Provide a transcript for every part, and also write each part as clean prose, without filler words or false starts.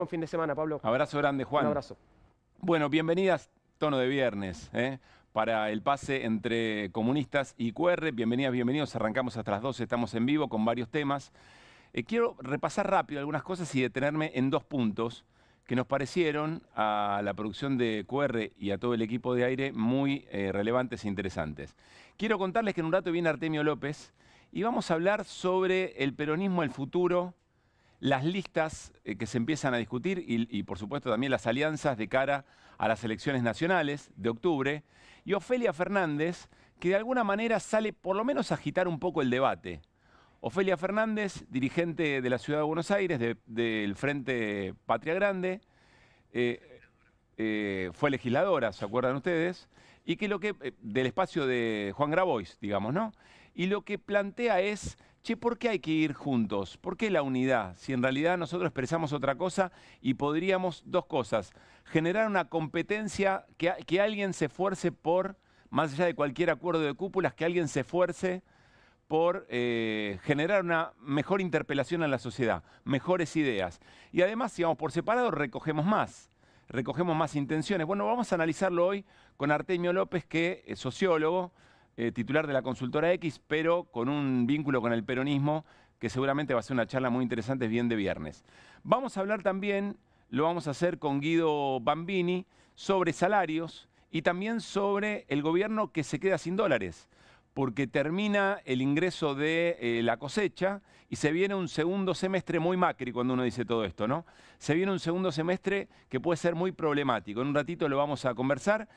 Buen fin de semana, Pablo. Abrazo grande, Juan. Un abrazo. Bueno, bienvenidas, tono de viernes, para el pase entre comunistas y QR. Bienvenidas, bienvenidos. Arrancamos hasta las 12, estamos en vivo con varios temas. Quiero repasar rápido algunas cosas y detenerme en dos puntos que nos parecieron a la producción de QR y a todo el equipo de aire muy relevantes e interesantes. Quiero contarles que en un rato viene Artemio López y vamos a hablar sobre el peronismo, el futuro, las listas que se empiezan a discutir y, por supuesto, también las alianzas de cara a las elecciones nacionales de octubre. Y Ofelia Fernández, que de alguna manera sale por lo menos a agitar un poco el debate. Ofelia Fernández, dirigente de la Ciudad de Buenos Aires, del Frente Patria Grande, fue legisladora, ¿se acuerdan ustedes? Y que del espacio de Juan Grabois, digamos, ¿no? Y lo que plantea es, che, ¿por qué hay que ir juntos? ¿Por qué la unidad? Si en realidad nosotros expresamos otra cosa y podríamos, dos cosas, generar una competencia, que alguien se esfuerce por, más allá de cualquier acuerdo de cúpulas, que alguien se esfuerce por generar una mejor interpelación a la sociedad, mejores ideas. Y además, si vamos por separado, recogemos más intenciones. Bueno, vamos a analizarlo hoy con Artemio López, que es sociólogo, titular de la consultora X, pero con un vínculo con el peronismo, que seguramente va a ser una charla muy interesante, bien de viernes. Vamos a hablar también, lo vamos a hacer con Guido Bambini, sobre salarios y también sobre el gobierno que se queda sin dólares, porque termina el ingreso de la cosecha y se viene un segundo semestre muy Macri cuando uno dice todo esto, ¿no? Se viene un segundo semestre que puede ser muy problemático. En un ratito lo vamos a conversar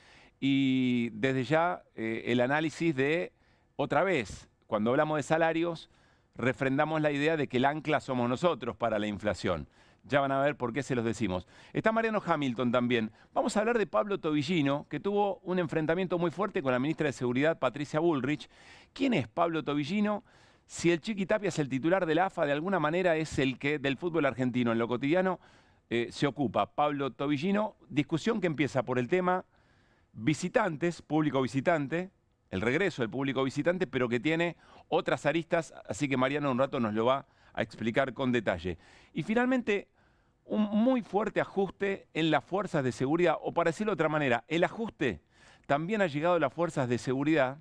y desde ya el análisis de, otra vez, cuando hablamos de salarios, refrendamos la idea de que el ancla somos nosotros para la inflación. Ya van a ver por qué se los decimos. Está Mariano Hamilton también. Vamos a hablar de Pablo Tobillino, que tuvo un enfrentamiento muy fuerte con la ministra de Seguridad, Patricia Bullrich. ¿Quién es Pablo Tobillino? Si el Chiqui Tapia es el titular de la AFA, de alguna manera es el que del fútbol argentino en lo cotidiano se ocupa. Pablo Tobillino, discusión que empieza por el tema visitantes, público visitante, el regreso del público visitante, pero que tiene otras aristas, así que Mariano un rato nos lo va a explicar con detalle. Y finalmente, un muy fuerte ajuste en las fuerzas de seguridad, o para decirlo de otra manera, el ajuste también ha llegado a las fuerzas de seguridad,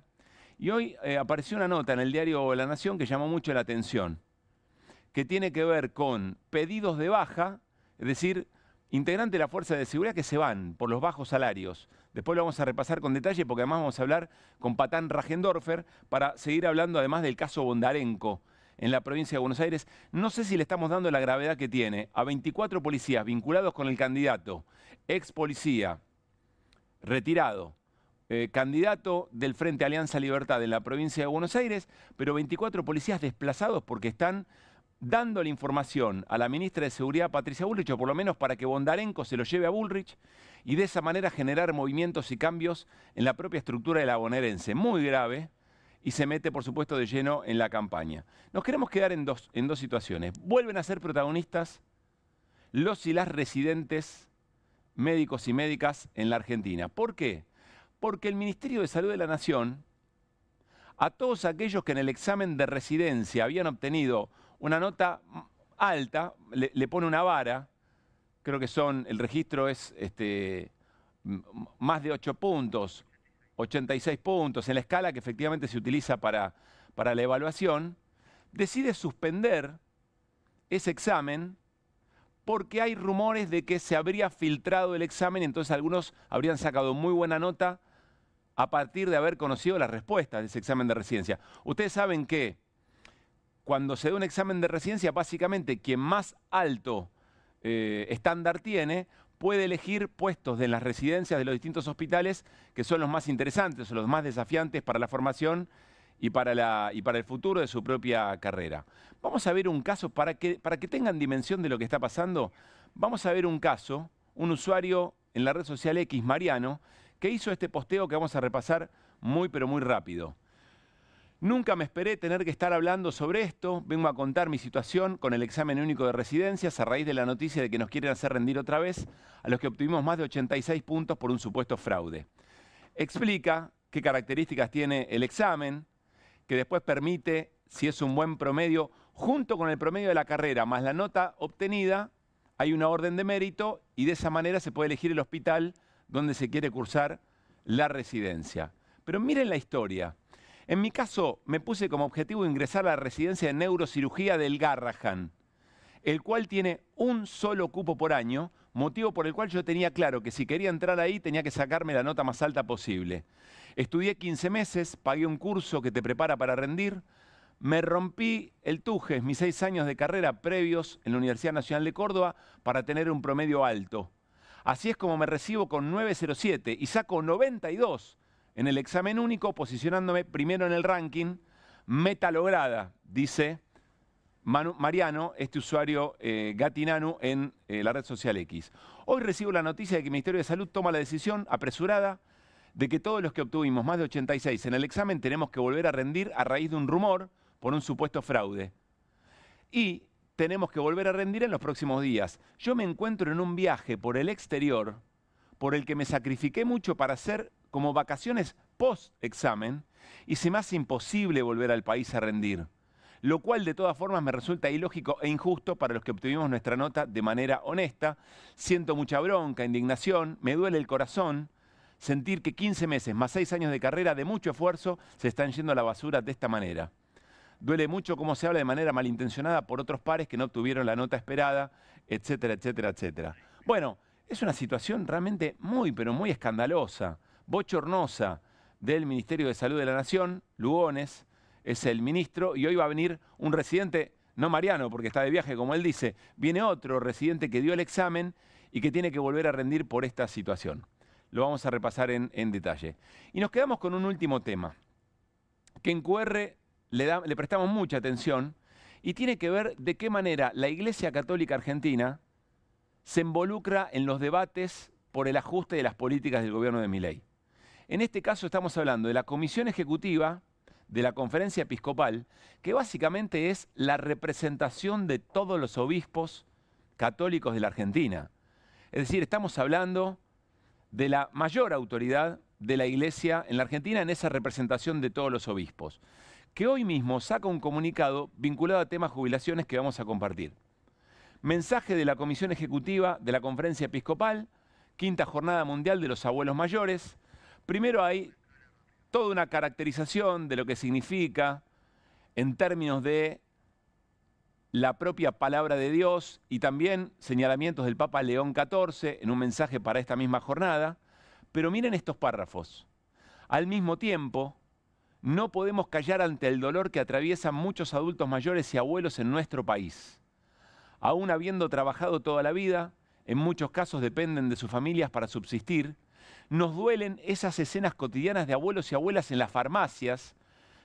y hoy apareció una nota en el diario La Nación que llamó mucho la atención, que tiene que ver con pedidos de baja, es decir, integrantes de la fuerza de seguridad que se van por los bajos salarios. Después lo vamos a repasar con detalle porque además vamos a hablar con Patán Rajendorfer para seguir hablando además del caso Bondarenko en la provincia de Buenos Aires. No sé si le estamos dando la gravedad que tiene a 24 policías vinculados con el candidato, ex policía, retirado, candidato del Frente Alianza Libertad en la provincia de Buenos Aires, pero 24 policías desplazados porque están dando la información a la ministra de Seguridad, Patricia Bullrich, o por lo menos para que Bondarenko se lo lleve a Bullrich, y de esa manera generar movimientos y cambios en la propia estructura de la bonaerense. Muy grave, y se mete, por supuesto, de lleno en la campaña. Nos queremos quedar en dos situaciones. Vuelven a ser protagonistas los y las residentes médicos y médicas en la Argentina. ¿Por qué? Porque el Ministerio de Salud de la Nación, a todos aquellos que en el examen de residencia habían obtenido una nota alta, le pone una vara, creo que el registro es más de 8 puntos, 86 puntos, en la escala que efectivamente se utiliza para la evaluación, decide suspender ese examen porque hay rumores de que se habría filtrado el examen, entonces algunos habrían sacado muy buena nota a partir de haber conocido las respuestas de ese examen de residencia. Ustedes saben que cuando se da un examen de residencia, básicamente quien más alto estándar tiene, puede elegir puestos en las residencias de los distintos hospitales que son los más interesantes o los más desafiantes para la formación y para el futuro de su propia carrera. Vamos a ver un caso, para que tengan dimensión de lo que está pasando, vamos a ver un caso, un usuario en la red social X, Mariano, que hizo este posteo que vamos a repasar muy pero muy rápido. Nunca me esperé tener que estar hablando sobre esto. Vengo a contar mi situación con el examen único de residencias a raíz de la noticia de que nos quieren hacer rendir otra vez a los que obtuvimos más de 86 puntos por un supuesto fraude. Explica qué características tiene el examen, que después permite, si es un buen promedio, junto con el promedio de la carrera más la nota obtenida, hay una orden de mérito y de esa manera se puede elegir el hospital donde se quiere cursar la residencia. Pero miren la historia. En mi caso, me puse como objetivo ingresar a la residencia de neurocirugía del Garrahan, el cual tiene un solo cupo por año, motivo por el cual yo tenía claro que si quería entrar ahí tenía que sacarme la nota más alta posible. Estudié 15 meses, pagué un curso que te prepara para rendir, me rompí el tuje, mis 6 años de carrera previos en la Universidad Nacional de Córdoba para tener un promedio alto. Así es como me recibo con 907 y saco 92 en el examen único, posicionándome primero en el ranking, meta lograda, dice Mariano, este usuario Gatinanu en la red social X. Hoy recibo la noticia de que el Ministerio de Salud toma la decisión apresurada de que todos los que obtuvimos más de 86 en el examen tenemos que volver a rendir a raíz de un rumor por un supuesto fraude. Y tenemos que volver a rendir en los próximos días. Yo me encuentro en un viaje por el exterior, por el que me sacrifiqué mucho para hacer como vacaciones post-examen, y se me hace imposible volver al país a rendir. Lo cual de todas formas me resulta ilógico e injusto para los que obtuvimos nuestra nota de manera honesta. Siento mucha bronca, indignación, me duele el corazón sentir que 15 meses más 6 años de carrera de mucho esfuerzo se están yendo a la basura de esta manera. Duele mucho cómo se habla de manera malintencionada por otros pares que no obtuvieron la nota esperada, etcétera, etcétera, etcétera. Bueno, es una situación realmente muy, pero muy escandalosa, bochornosa del Ministerio de Salud de la Nación. Lugones es el ministro y hoy va a venir un residente, no Mariano porque está de viaje como él dice, viene otro residente que dio el examen y que tiene que volver a rendir por esta situación. Lo vamos a repasar en detalle. Y nos quedamos con un último tema, que en QR le prestamos mucha atención y tiene que ver de qué manera la Iglesia Católica Argentina se involucra en los debates por el ajuste de las políticas del gobierno de Milei. En este caso estamos hablando de la Comisión Ejecutiva de la Conferencia Episcopal, que básicamente es la representación de todos los obispos católicos de la Argentina. Es decir, estamos hablando de la mayor autoridad de la Iglesia en la Argentina en esa representación de todos los obispos, que hoy mismo saca un comunicado vinculado a temas jubilaciones que vamos a compartir. Mensaje de la Comisión Ejecutiva de la Conferencia Episcopal, quinta Jornada Mundial de los Abuelos Mayores. Primero hay toda una caracterización de lo que significa en términos de la propia palabra de Dios y también señalamientos del Papa León XIV en un mensaje para esta misma jornada. Pero miren estos párrafos. Al mismo tiempo, no podemos callar ante el dolor que atraviesan muchos adultos mayores y abuelos en nuestro país. Aún habiendo trabajado toda la vida, en muchos casos dependen de sus familias para subsistir, nos duelen esas escenas cotidianas de abuelos y abuelas en las farmacias,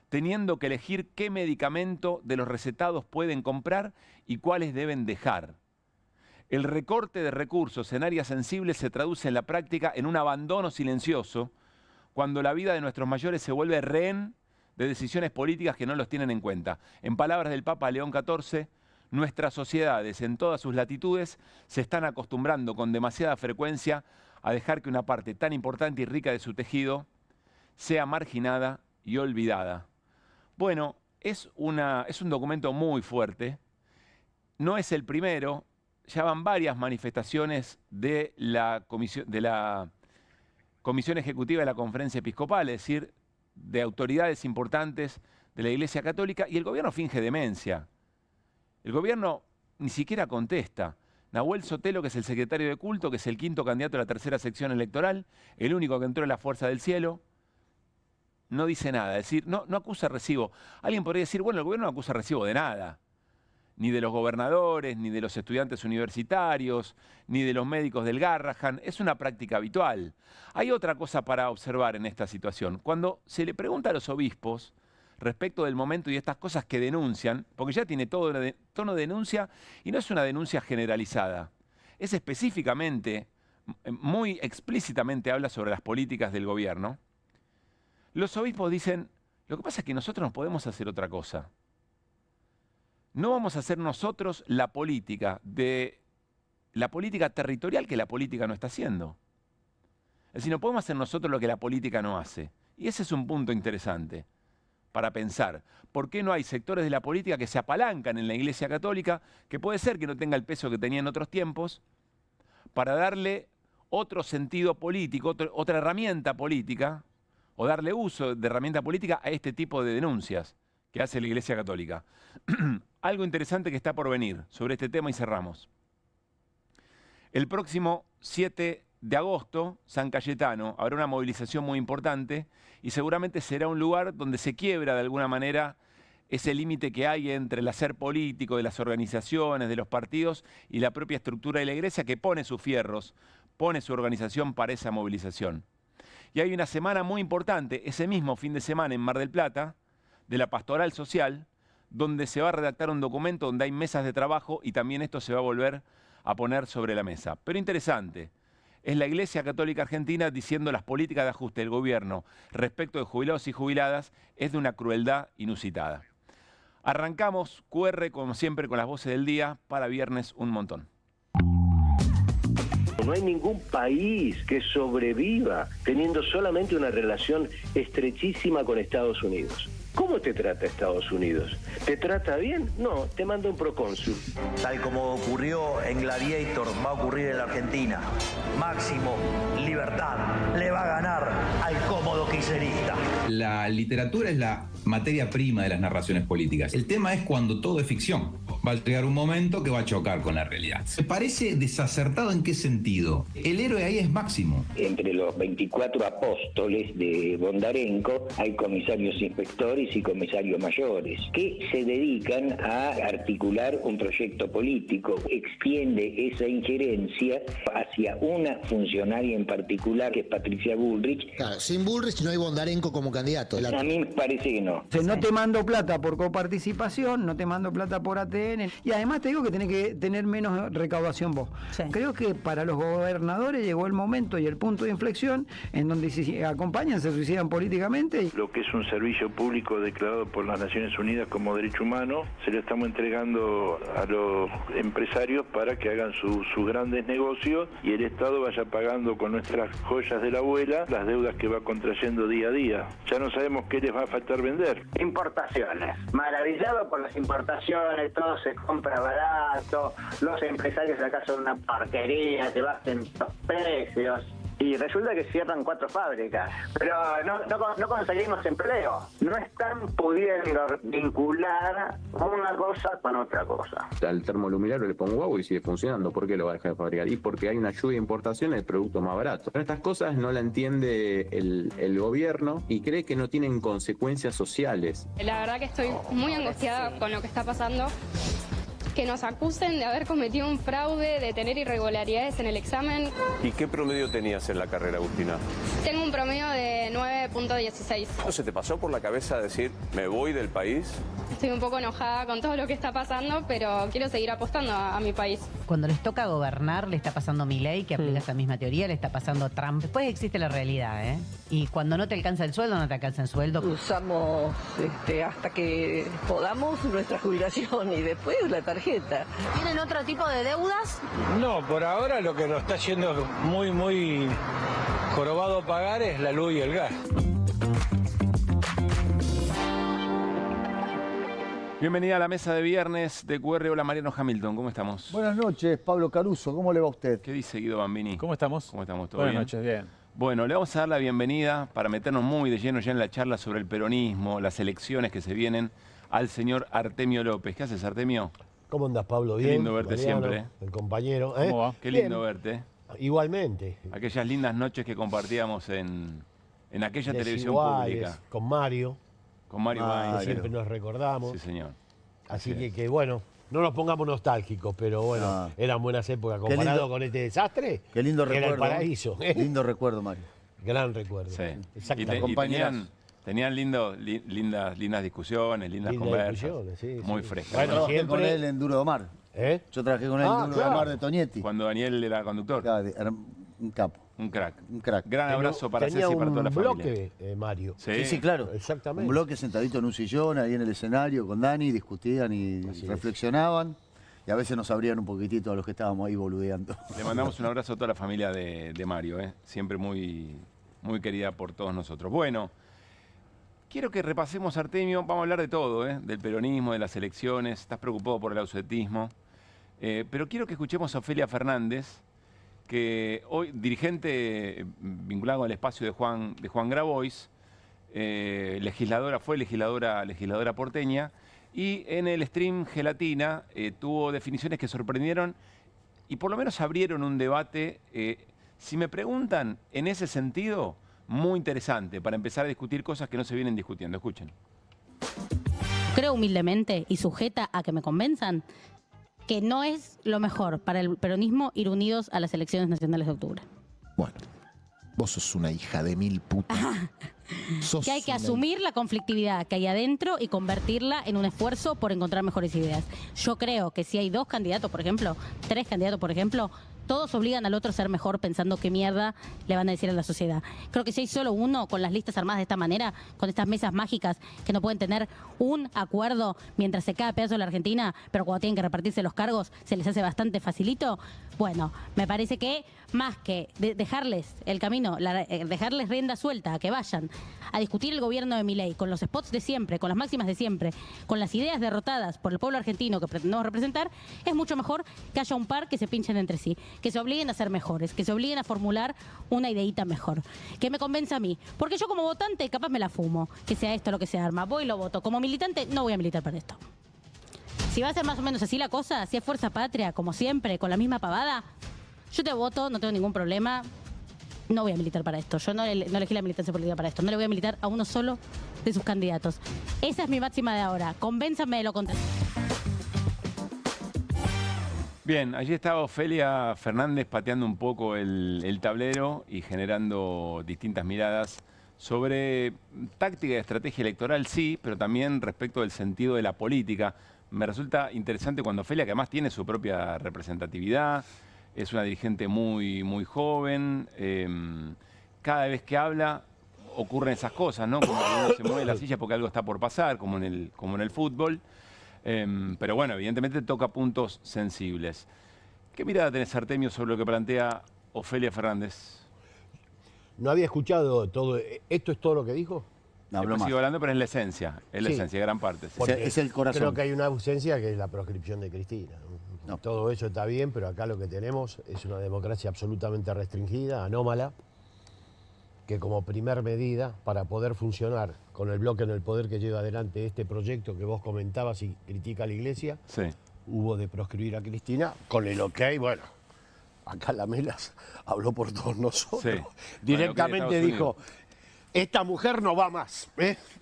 teniendo que elegir qué medicamento de los recetados pueden comprar y cuáles deben dejar. El recorte de recursos en áreas sensibles se traduce en la práctica en un abandono silencioso, cuando la vida de nuestros mayores se vuelve rehén de decisiones políticas que no los tienen en cuenta. En palabras del Papa León XIV, nuestras sociedades en todas sus latitudes se están acostumbrando con demasiada frecuencia a dejar que una parte tan importante y rica de su tejido sea marginada y olvidada. Bueno, es un documento muy fuerte, no es el primero, ya van varias manifestaciones de la Comisión Ejecutiva de la Conferencia Episcopal, es decir, de autoridades importantes de la Iglesia Católica, y el gobierno finge demencia. El gobierno ni siquiera contesta. Nahuel Sotelo, que es el secretario de culto, que es el quinto candidato a la tercera sección electoral, el único que entró en la fuerza del cielo, no dice nada, es decir, no acusa recibo. Alguien podría decir, bueno, el gobierno no acusa recibo de nada, ni de los gobernadores, ni de los estudiantes universitarios, ni de los médicos del Garrahan, es una práctica habitual. Hay otra cosa para observar en esta situación. Cuando se le pregunta a los obispos respecto del momento y estas cosas que denuncian, porque ya tiene todo tono de denuncia y no es una denuncia generalizada, es específicamente, muy explícitamente habla sobre las políticas del gobierno. Los obispos dicen, lo que pasa es que nosotros no podemos hacer otra cosa. No vamos a hacer nosotros la política territorial que la política no está haciendo. Es decir, no podemos hacer nosotros lo que la política no hace. Y ese es un punto interesante. para pensar. ¿Por qué no hay sectores de la política que se apalancan en la Iglesia Católica, que puede ser que no tenga el peso que tenía en otros tiempos, para darle otro sentido político, otra herramienta política, o darle uso de herramienta política a este tipo de denuncias que hace la Iglesia Católica? Algo interesante que está por venir sobre este tema y cerramos. El próximo 7 de agosto, San Cayetano, habrá una movilización muy importante y seguramente será un lugar donde se quiebra de alguna manera ese límite que hay entre el hacer político de las organizaciones, de los partidos y la propia estructura de la Iglesia, que pone sus fierros, pone su organización para esa movilización. Y hay una semana muy importante, ese mismo fin de semana en Mar del Plata, de la Pastoral Social, donde se va a redactar un documento donde hay mesas de trabajo y también esto se va a volver a poner sobre la mesa. Pero interesante, es la Iglesia Católica Argentina diciendo las políticas de ajuste del gobierno respecto de jubilados y jubiladas es de una crueldad inusitada. Arrancamos QR, como siempre, con las voces del día para viernes un montón. No hay ningún país que sobreviva teniendo solamente una relación estrechísima con Estados Unidos. ¿Cómo te trata Estados Unidos? ¿Te trata bien? No, te manda un procónsul. Tal como ocurrió en Gladiator, va a ocurrir en la Argentina. Máximo, libertad, le va a ganar al cómodo kirchnerista. La literatura es la materia prima de las narraciones políticas. El tema es cuando todo es ficción. Va a llegar un momento que va a chocar con la realidad. ¿Me parece desacertado en qué sentido? El héroe ahí es Máximo. Entre los 24 apóstoles de Bondarenko hay comisarios inspectores y comisarios mayores que se dedican a articular un proyecto político. Extiende esa injerencia hacia una funcionaria en particular, que es Patricia Bullrich. Claro, sin Bullrich no hay Bondarenko como candidato. A mí me parece que no. No te mando plata por coparticipación, no te mando plata por ATN, y además te digo que tenés que tener menos recaudación vos. Sí. Creo que para los gobernadores llegó el momento y el punto de inflexión en donde si se acompañan, se suicidan políticamente. Lo que es un servicio público declarado por las Naciones Unidas como derecho humano, se lo estamos entregando a los empresarios para que hagan sus grandes negocios y el Estado vaya pagando con nuestras joyas de la abuela las deudas que va contrayendo día a día. Ya no sabemos qué les va a faltar vender. Importaciones. Maravillado por las importaciones, todo se compra barato, los empresarios acá son una porquería, te baten los precios. Y resulta que cierran 4 fábricas, pero no conseguimos empleo. No están pudiendo vincular una cosa con otra cosa. Al termoluminario le pongo agua y sigue funcionando. ¿Por qué lo va a dejar de fabricar? Y porque hay una lluvia de importación del producto más barato. Pero estas cosas no la entiende el gobierno y cree que no tienen consecuencias sociales. La verdad que estoy muy angustiada con lo que está pasando. Que nos acusen de haber cometido un fraude, de tener irregularidades en el examen. ¿Y qué promedio tenías en la carrera, Agustina? Tengo un promedio de 9.16. ¿No se te pasó por la cabeza decir, me voy del país? Estoy un poco enojada con todo lo que está pasando, pero quiero seguir apostando a mi país. Cuando les toca gobernar, le está pasando Milei, que aplica esa misma teoría, le está pasando Trump. Después existe la realidad, ¿eh? Y cuando no te alcanza el sueldo, no te alcanza el sueldo. Usamos hasta que podamos nuestra jubilación y después la tarjeta. ¿Tienen otro tipo de deudas? No, por ahora lo que nos está yendo muy jorobado a pagar es la luz y el gas. Bienvenida a la mesa de viernes de QR. Hola, Mariano Hamilton, ¿cómo estamos? Buenas noches, Pablo Caruso, ¿cómo le va a usted? ¿Qué dice Guido Bambini? ¿Cómo estamos? ¿Cómo estamos? ¿Todo Buenas bien? noches, bien. Bueno, le vamos a dar la bienvenida para meternos muy de lleno ya en la charla sobre el peronismo, las elecciones que se vienen, al señor Artemio López. ¿Qué haces, Artemio? ¿Cómo andas, Pablo? Bien. Qué lindo verte Mariano, siempre. El compañero. ¿Cómo va? Qué lindo bien. Verte. Igualmente. Aquellas lindas noches que compartíamos en aquella televisión Desiguales, pública. con Mario. Con Mario Weinberg. Siempre nos recordamos. Sí, señor. Así que bueno, no nos pongamos nostálgicos, pero bueno, eran buenas épocas. Comparado con este desastre, qué lindo era recuerdo. el paraíso. Lindo recuerdo, Mario. Gran recuerdo. Sí. Exactamente. Tenían lindas discusiones, lindas conversas. Sí, muy frescas. Bueno, yo trabajé con él en Duro de Omar. Yo trabajé con él en Duro de Omar de Tonietti. Cuando Daniel era conductor. Claro, era un capo. Un crack. Un crack. Gran abrazo para Ceci y para toda la familia. Tenía un bloque, Mario. Sí, claro. Exactamente. Un bloque sentadito en un sillón, ahí en el escenario, con Dani, discutían y reflexionaban. Y a veces nos abrían un poquitito a los que estábamos ahí boludeando. Le mandamos un abrazo a toda la familia de Mario, siempre muy querida por todos nosotros. Bueno, Quiero que repasemos, Artemio, vamos a hablar de todo, del peronismo, de las elecciones, estás preocupado por el ausentismo, pero quiero que escuchemos a Ofelia Fernández, que hoy, dirigente vinculado al espacio de Juan Grabois, fue legisladora porteña, y en el stream Gelatina tuvo definiciones que sorprendieron y por lo menos abrieron un debate, si me preguntan, en ese sentido, muy interesante para empezar a discutir cosas que no se vienen discutiendo. Escuchen. Creo humildemente y sujeta a que me convenzan que no es lo mejor para el peronismo ir unidos a las elecciones nacionales de octubre. Bueno, vos sos una hija de mil putas. Que hay que asumir la conflictividad que hay adentro y convertirla en un esfuerzo por encontrar mejores ideas. Yo creo que si hay 2 candidatos, por ejemplo, 3 candidatos, por ejemplo, todos obligan al otro a ser mejor pensando qué mierda le van a decir a la sociedad. Creo que si hay solo uno con las listas armadas de esta manera, con estas mesas mágicas que no pueden tener un acuerdo mientras se cae pedazo de la Argentina, pero cuando tienen que repartirse los cargos se les hace bastante facilito, bueno, me parece que más que dejarles el camino, dejarles rienda suelta a que vayan a discutir el gobierno de Milei con los spots de siempre, con las máximas de siempre, con las ideas derrotadas por el pueblo argentino que pretendemos representar, es mucho mejor que haya un par que se pinchen entre sí, que se obliguen a ser mejores, que se obliguen a formular una ideita mejor, que me convenza a mí, porque yo como votante capaz me la fumo, que sea esto lo que se arma, voy y lo voto, como militante no voy a militar para esto. Si va a ser más o menos así la cosa, si es Fuerza Patria, como siempre, con la misma pavada, yo te voto, no tengo ningún problema, no voy a militar para esto, yo no elegí la militancia política para esto, no le voy a militar a uno solo de sus candidatos. Esa es mi máxima de ahora, convénzame de lo contrario. Bien, allí estaba Ofelia Fernández pateando un poco el tablero y generando distintas miradas sobre táctica y estrategia electoral, sí, pero también respecto del sentido de la política. Me resulta interesante cuando Ofelia, que además tiene su propia representatividad, es una dirigente muy, muy joven, cada vez que habla ocurren esas cosas, ¿no? Como que uno se mueve la silla porque algo está por pasar, como en el fútbol. Pero bueno, evidentemente toca puntos sensibles. ¿Qué mirada tenés, Artemio, sobre lo que plantea Ofelia Fernández? No había escuchado todo. ¿Esto es todo lo que dijo? Después sigo hablando, pero es la esencia, gran parte. Sí. Es el corazón. Creo que hay una ausencia que es la proscripción de Cristina. No. Todo eso está bien, pero acá lo que tenemos es una democracia absolutamente restringida, anómala, que como primer medida para poder funcionar con el bloque en el poder que lleva adelante este proyecto que vos comentabas y critica a la Iglesia, sí, hubo de proscribir a Cristina con el ok, bueno, acá la Melas habló por todos nosotros, sí, directamente dijo, esta mujer no va más.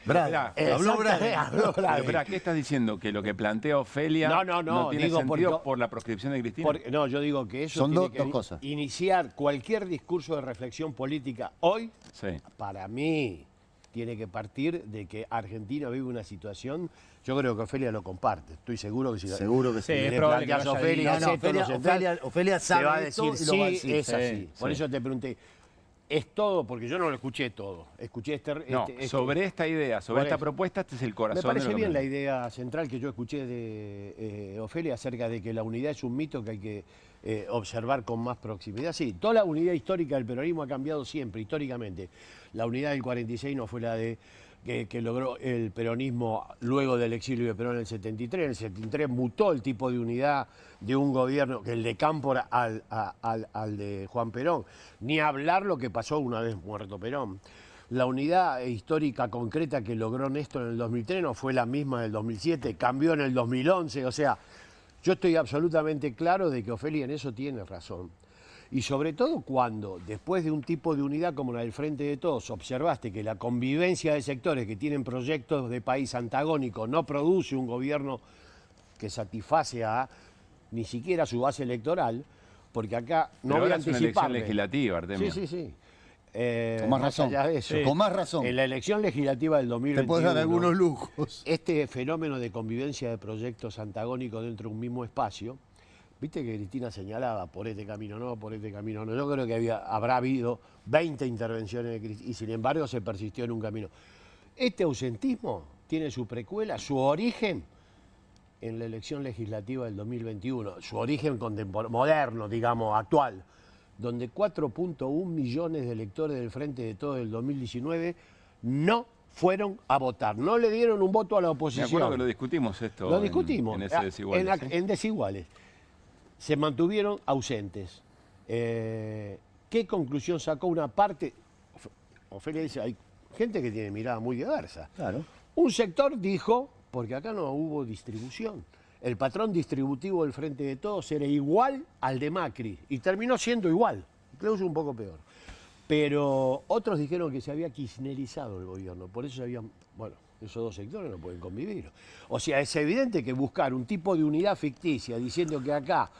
Habló Brad. ¿Qué estás diciendo? ¿Que lo que plantea Ofelia no tiene sentido por la proscripción de Cristina? No, yo digo que eso son tiene dos cosas. Iniciar cualquier discurso de reflexión política hoy, sí, para mí, tiene que partir de que Argentina vive una situación, yo creo que Ofelia lo comparte, estoy seguro que si seguro que sí. Le planteas a Ofelia, Ofelia sabe, te va a decir, sí, es así. Sí. Por eso te pregunté, es todo, porque yo no lo escuché todo. Escuché sobre esta idea, sobre esta propuesta, este es el corazón. Me parece bien la idea central que yo escuché de Ofelia acerca de que la unidad es un mito que hay que observar con más proximidad. Sí, toda la unidad histórica del peronismo ha cambiado siempre, históricamente. La unidad del 46 no fue la de que logró el peronismo luego del exilio de Perón en el 73. En el 73 mutó el tipo de unidad de un gobierno, que el de Cámpora al de Juan Perón. Ni hablar lo que pasó una vez muerto Perón. La unidad histórica concreta que logró Néstor en el 2003 no fue la misma del 2007, cambió en el 2011. O sea, yo estoy absolutamente claro de que Ofelia en eso tiene razón. Y sobre todo cuando, después de un tipo de unidad como la del Frente de Todos, observaste que la convivencia de sectores que tienen proyectos de país antagónicos no produce un gobierno que satisface a ni siquiera su base electoral, porque acá no voy a anticiparme. Es una elección legislativa, Artemio. Sí. Con más razón. Con más razón. En la elección legislativa del 2021... Te puedes dar algunos lujos. Este fenómeno de convivencia de proyectos antagónicos dentro de un mismo espacio, viste que Cristina señalaba por este camino no, por este camino no. Yo creo que habrá habido 20 intervenciones de Cristina y sin embargo se persistió en un camino. Este ausentismo tiene su precuela, su origen en la elección legislativa del 2021, su origen moderno, digamos, actual, donde 4.1 millones de electores del Frente de Todos del 2019 no fueron a votar. No le dieron un voto a la Me oposición. acuerdo que lo discutimos esto. Lo discutimos. En ese Desiguales. En Desiguales. Se mantuvieron ausentes. ¿Qué conclusión sacó una parte? Ofelia dice, hay gente que tiene mirada muy diversa. Claro. Un sector dijo, porque acá no hubo distribución, el patrón distributivo del Frente de Todos era igual al de Macri, y terminó siendo igual, incluso un poco peor. Pero otros dijeron que se había kirchnerizado el gobierno, por eso habían, bueno, esos dos sectores no pueden convivir. O sea, es evidente que buscar un tipo de unidad ficticia diciendo que acá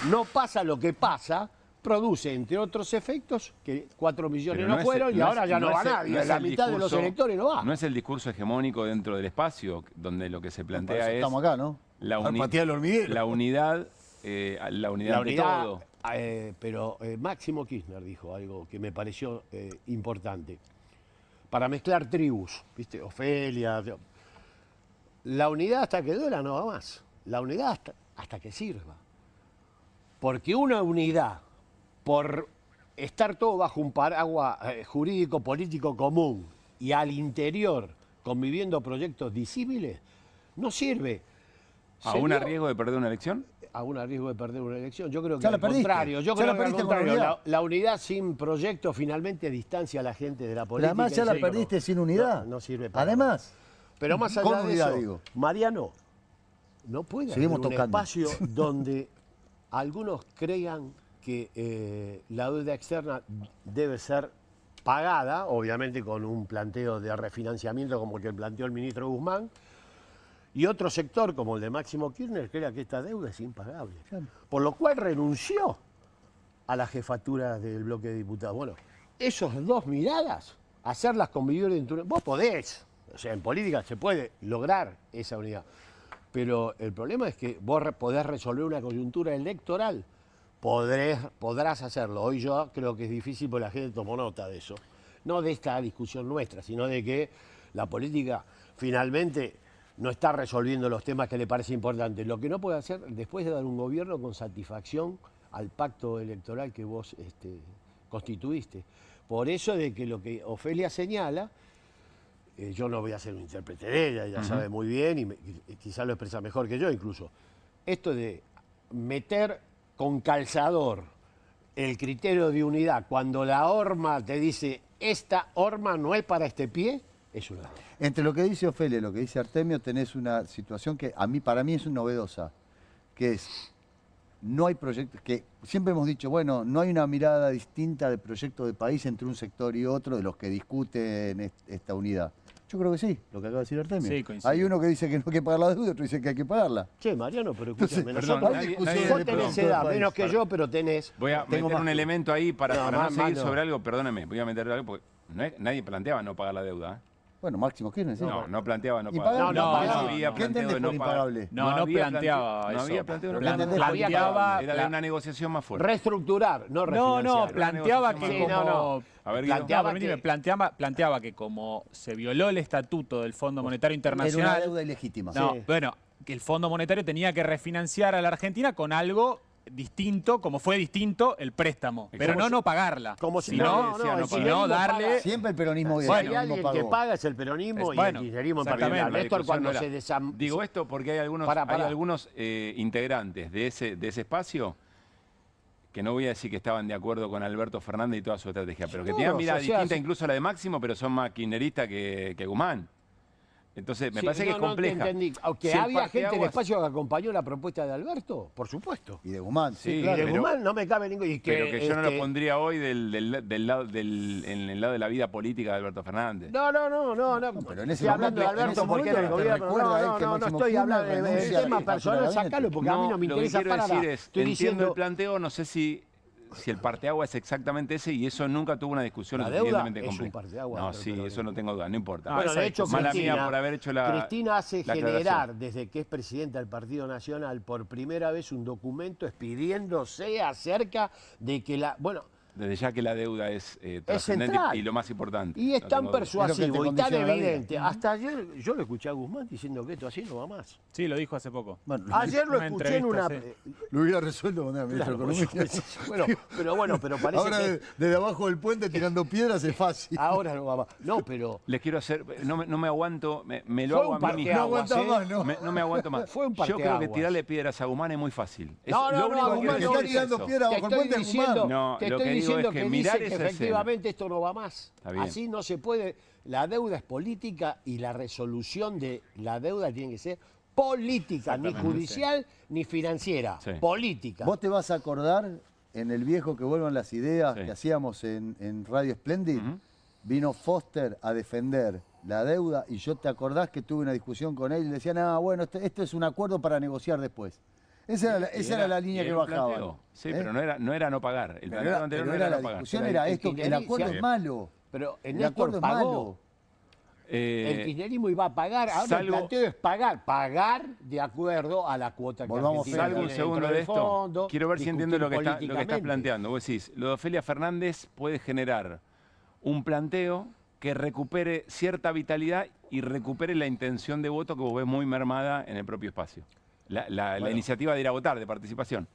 no pasa lo que pasa, produce, entre otros efectos, que 4 millones Pero no fueron y ahora ya no va es el- nadie. es La el mitad de los discurso- electores no va. No es el discurso hegemónico dentro del espacio, donde lo que se Para plantea eso es estamos acá, ¿no? la, Para patear el hormiguero. la unidad, la unidad ante todo. Pero Máximo Kirchner dijo algo que me pareció importante. Para mezclar tribus, ¿viste? Ofelia. La unidad hasta que duela no va más. La unidad hasta que sirva. Porque una unidad, por estar todo bajo un paraguas jurídico político común y al interior conviviendo proyectos disímiles, no sirve. ¿Aún Se a vio- riesgo de perder una elección? Aún a riesgo de perder una elección. Yo creo que Ya la al perdiste. contrario. Yo Ya creo la que al perdiste con la contrario. unidad. La unidad sin proyecto finalmente distancia a la gente de la Pero política. además ya y la sí, perdiste sin unidad. No sirve para Además. nada. Pero más allá con de unidad, eso, digo. Mariano, no puede Seguimos haber un tocando. espacio donde algunos crean que la deuda externa debe ser pagada, obviamente con un planteo de refinanciamiento como el que planteó el ministro Guzmán, y otro sector, como el de Máximo Kirchner, crea que esta deuda es impagable. Por lo cual renunció a la jefatura del bloque de diputados. Bueno, esos dos miradas, hacerlas convivir dentro de... Vos podés, o sea, en política se puede lograr esa unidad. Pero el problema es que vos podés resolver una coyuntura electoral, podrás hacerlo. Hoy yo creo que es difícil porque la gente tomó nota de eso. No de esta discusión nuestra, sino de que la política finalmente no está resolviendo los temas que le parece importantes. Lo que no puede hacer después de dar un gobierno con satisfacción al pacto electoral que vos constituiste. Por eso de que lo que Ofelia señala, yo no voy a ser un intérprete de ella, ella sabe muy bien y quizás lo expresa mejor que yo incluso. Esto de meter con calzador el criterio de unidad cuando la horma te dice esta horma no es para este pie, es una... Entre lo que dice Ofelia y lo que dice Artemio tenés una situación que para mí es novedosa, que es, no hay proyectos, que siempre hemos dicho, bueno, no hay una mirada distinta de proyecto de país entre un sector y otro de los que discuten esta unidad. Yo creo que sí, lo que acaba de decir Artemio. Sí, coincido. Hay uno que dice que no hay que pagar la deuda, otro dice que hay que pagarla. Che, Mariano, pero Entonces, escúchame, perdón, nosotros vos tenés edad, menos que yo, pero tenés... Voy a tengo meter un más- elemento ahí para no más seguir no. sobre algo, perdóname, voy a meter algo porque nadie planteaba no pagar la deuda. ¿eh? Bueno, Máximo Kirchner, sí. No planteaba no Impagable. pagar. No, no, había ¿qué planteo entendés de por no pagar. impagable? No había planteaba planteo- No eso. había planteo de no Plan- pagar. planteaba Era de una negociación más fuerte. Reestructurar, no refinanciar. No, planteaba negociación que más como... fuerte. A ver, Guido. Planteaba permitime, que- planteaba que como se violó el estatuto del Fondo Monetario Era una Internacional... deuda ilegítima. No, Sí. bueno, que el Fondo Monetario tenía que refinanciar a la Argentina con algo distinto, como fue distinto el préstamo. Pero no pagarla. Como si sino, no, el sino kirchnerismo darle... paga. Siempre el peronismo, Si el hay peronismo alguien que pagó. paga es el peronismo y bueno, el kirchnerismo en exactamente, particular. la Néstor, discusión cuando no era- Digo esto porque hay algunos, Pará. hay algunos integrantes de ese espacio que no voy a decir que estaban de acuerdo con Alberto Fernández y toda su estrategia, pero que Todos, tenían mirada o sea, distinta sí. incluso a la de Máximo, pero son más kirchneristas que Guzmán. Entonces, me Sí, parece que es no te compleja. entendí. Aunque Si el había gente en el parteaguas- espacio que acompañó la propuesta de Alberto, por supuesto. Y de Guzmán, Sí, sí, Y claro. de pero- Guzmán no me cabe ningún... Y Pero que yo no lo este, pondría hoy en el lado de la vida política de Alberto Fernández. No. pero en ese Estoy hablando de momento- en ese Alberto porque era el momento te gobierno. recuerda él que No Máximo estoy Kirchner hablando del renuncia tema a personal, la sacalo porque a mí no me lo que interesa quiero para decir nada. es, Estoy entiendo diciendo... el planteo, no sé si el parteaguas es exactamente ese y eso nunca tuvo una discusión La lo deuda suficientemente es un compleja. parteaguas No, para el sí, peronismo. eso no tengo duda, no importa. Bueno, de hecho, mala Cristina, mía por haber hecho la Cristina hace la aclaración. generar, desde que es presidenta del Partido Nacional, por primera vez un documento expidiéndose acerca de que la... Bueno, Desde ya que la deuda es trascendente central. y lo más importante. Y es No tan tengo duda. persuasivo y tan condiciona la vida. evidente. Hasta ayer yo lo escuché a Guzmán diciendo que esto así no va más. Sí, lo dijo hace poco. Bueno, Ayer lo una escuché en una... entrevista, lo hubiera resuelto con el ministro Claro, de Economía. bueno, pero parece Ahora que... desde abajo del puente tirando piedras es fácil. Ahora no va más. No, pero... Les quiero hacer, no me aguanto, me lo Fue hago un a mí mismo. parteaguas, No aguanta más, ¿no? No me aguanto más. Fue un Yo creo que parteaguas. tirarle piedras a Guzmán es muy fácil. No, lo único a que Guzmán quiero no, decir está tirando es eso. piedras Te bajo el estoy puente diciendo, Guzmán. No, te lo estoy que digo diciendo es que que mirar dice que esa escena. efectivamente esto no va más. Está bien. Así no se puede. La deuda es política y la resolución de la deuda tiene que ser política, ni Exactamente, judicial ni financiera. Sí. Política. Vos te vas a acordar en el viejo que vuelvan las ideas Sí. que hacíamos en Radio Splendid. Vino Foster a defender la deuda y yo te acordás que tuve una discusión con él y le decían, bueno, esto es un acuerdo para negociar después. Esa era la línea que era un bajaban. planteo. Sí, ¿eh? pero no era no pagar. El Pero planteo anterior no era la no pagar. discusión Pero era el esto, el kirchnerismo- acuerdo es malo. Pero en El acuerdo es malo. El kirchnerismo iba a pagar. Ahora el planteo es pagar de acuerdo a la cuota que Volvamos, Argentina Salgo un tiene segundo dentro de del esto. fondo, Quiero ver si entiendo lo que estás políticamente. planteando. Vos decís, lo de Ofelia Fernández puede generar un planteo que recupere cierta vitalidad y recupere la intención de voto que vos ves muy mermada en el propio espacio. La iniciativa de ir a votar, de participación.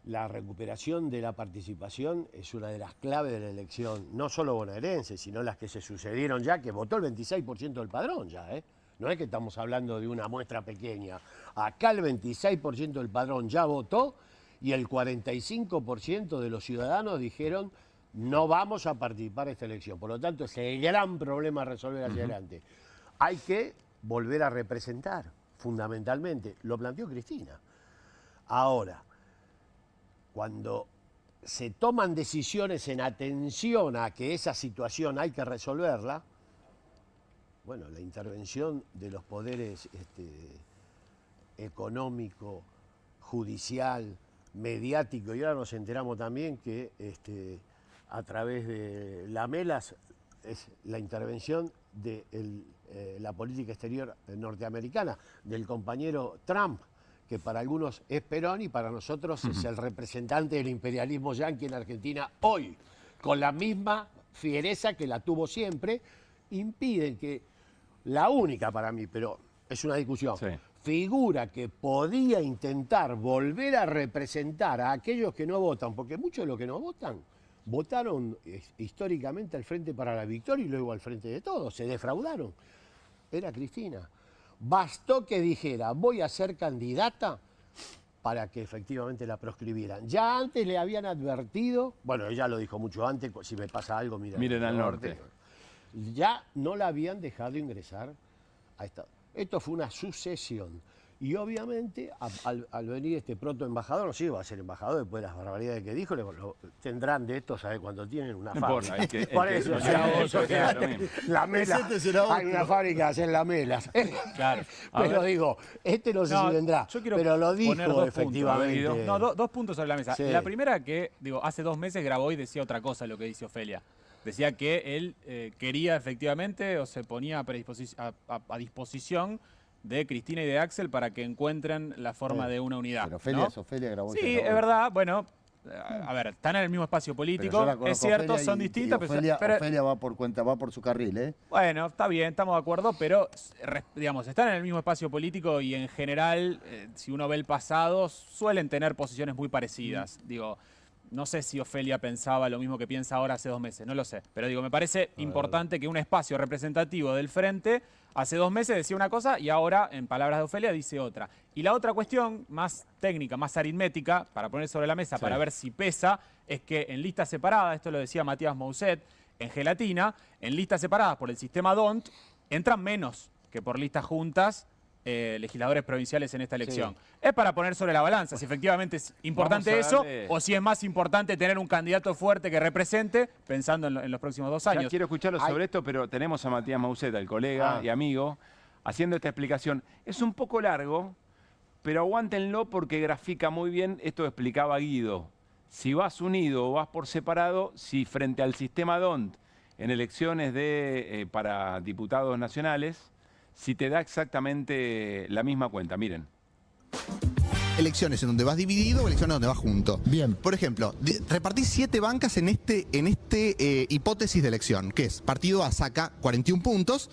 La recuperación de la participación es una de las claves de la elección, no solo bonaerense, sino las que se sucedieron ya, que votó el 26% del padrón ya, ¿eh? No es que estamos hablando de una muestra pequeña. Acá el 26% del padrón ya votó y el 45% de los ciudadanos dijeron no vamos a participar en esta elección. Por lo tanto, es el gran problema a resolver hacia adelante. Hay que volver a representar, fundamentalmente. Lo planteó Cristina. Ahora, cuando se toman decisiones en atención a que esa situación hay que resolverla, bueno, la intervención de los poderes económico, judicial, mediático, y ahora nos enteramos también que a través de la MELAS es la intervención de la política exterior norteamericana, del compañero Trump, que para algunos es Perón y para nosotros es el representante del imperialismo yanqui en Argentina hoy, con la misma fiereza que la tuvo siempre, impiden que la única para mí, pero es una discusión, figura que podía intentar volver a representar a aquellos que no votan, porque muchos de los que no votan votaron históricamente al Frente para la Victoria y luego al Frente de Todos, se defraudaron. Era Cristina. Bastó que dijera, voy a ser candidata para que efectivamente la proscribieran. Ya antes le habían advertido, bueno, ella lo dijo mucho antes, si me pasa algo, miren al norte. Ya no la habían dejado ingresar a esta. Esto fue una sucesión. Y obviamente, al venir este protoembajador, no sé si va a ser embajador después de las barbaridades que dijo, tendrán de esto, ¿sabes? Cuando tienen una fábrica. Por eso, la Mela, hay una fábrica de hacer lamelas. Claro. Pero digo, no sé si vendrá, yo quiero pero lo poner dijo dos efectivamente. puntos. No, dos puntos sobre la mesa. Sí. La primera que, hace 2 meses grabó y decía otra cosa lo que dice Ofelia. Decía que él quería efectivamente o se ponía a disposición de Cristina y de Axel para que encuentren la forma de una unidad. Pero Ofelia ¿no? es Ofelia, grabó. Sí, es verdad. Bueno, a ver, están en el mismo espacio político. Es cierto, son distintas. Pero Ofelia va por cuenta, va por su carril, ¿eh? Bueno, está bien, estamos de acuerdo, pero digamos, están en el mismo espacio político y en general, si uno ve el pasado, suelen tener posiciones muy parecidas. Digo, no sé si Ofelia pensaba lo mismo que piensa ahora hace 2 meses, no lo sé. Pero digo, me parece importante que un espacio representativo del Frente hace 2 meses decía una cosa y ahora, en palabras de Ofelia, dice otra. Y la otra cuestión, más técnica, más aritmética, para poner sobre la mesa, para ver si pesa, es que en listas separadas, esto lo decía Matías Mousset, en Gelatina, en listas separadas por el sistema DONT, entran menos que por listas juntas legisladores provinciales en esta elección. Es para poner sobre la balanza si efectivamente es importante eso o si es más importante tener un candidato fuerte que represente pensando en los próximos 2 años. Ya quiero escucharlo sobre esto, pero tenemos a Matías Mousset, el colega y amigo, haciendo esta explicación. Es un poco largo, pero aguántenlo porque grafica muy bien esto que explicaba Guido. Si vas unido o vas por separado, si frente al sistema DONT en elecciones para diputados nacionales, si te da exactamente la misma cuenta. Miren. elecciones en donde vas dividido o elecciones donde vas junto. Bien. Por ejemplo, repartís 7 bancas en este hipótesis de elección, que es partido A saca 41 puntos.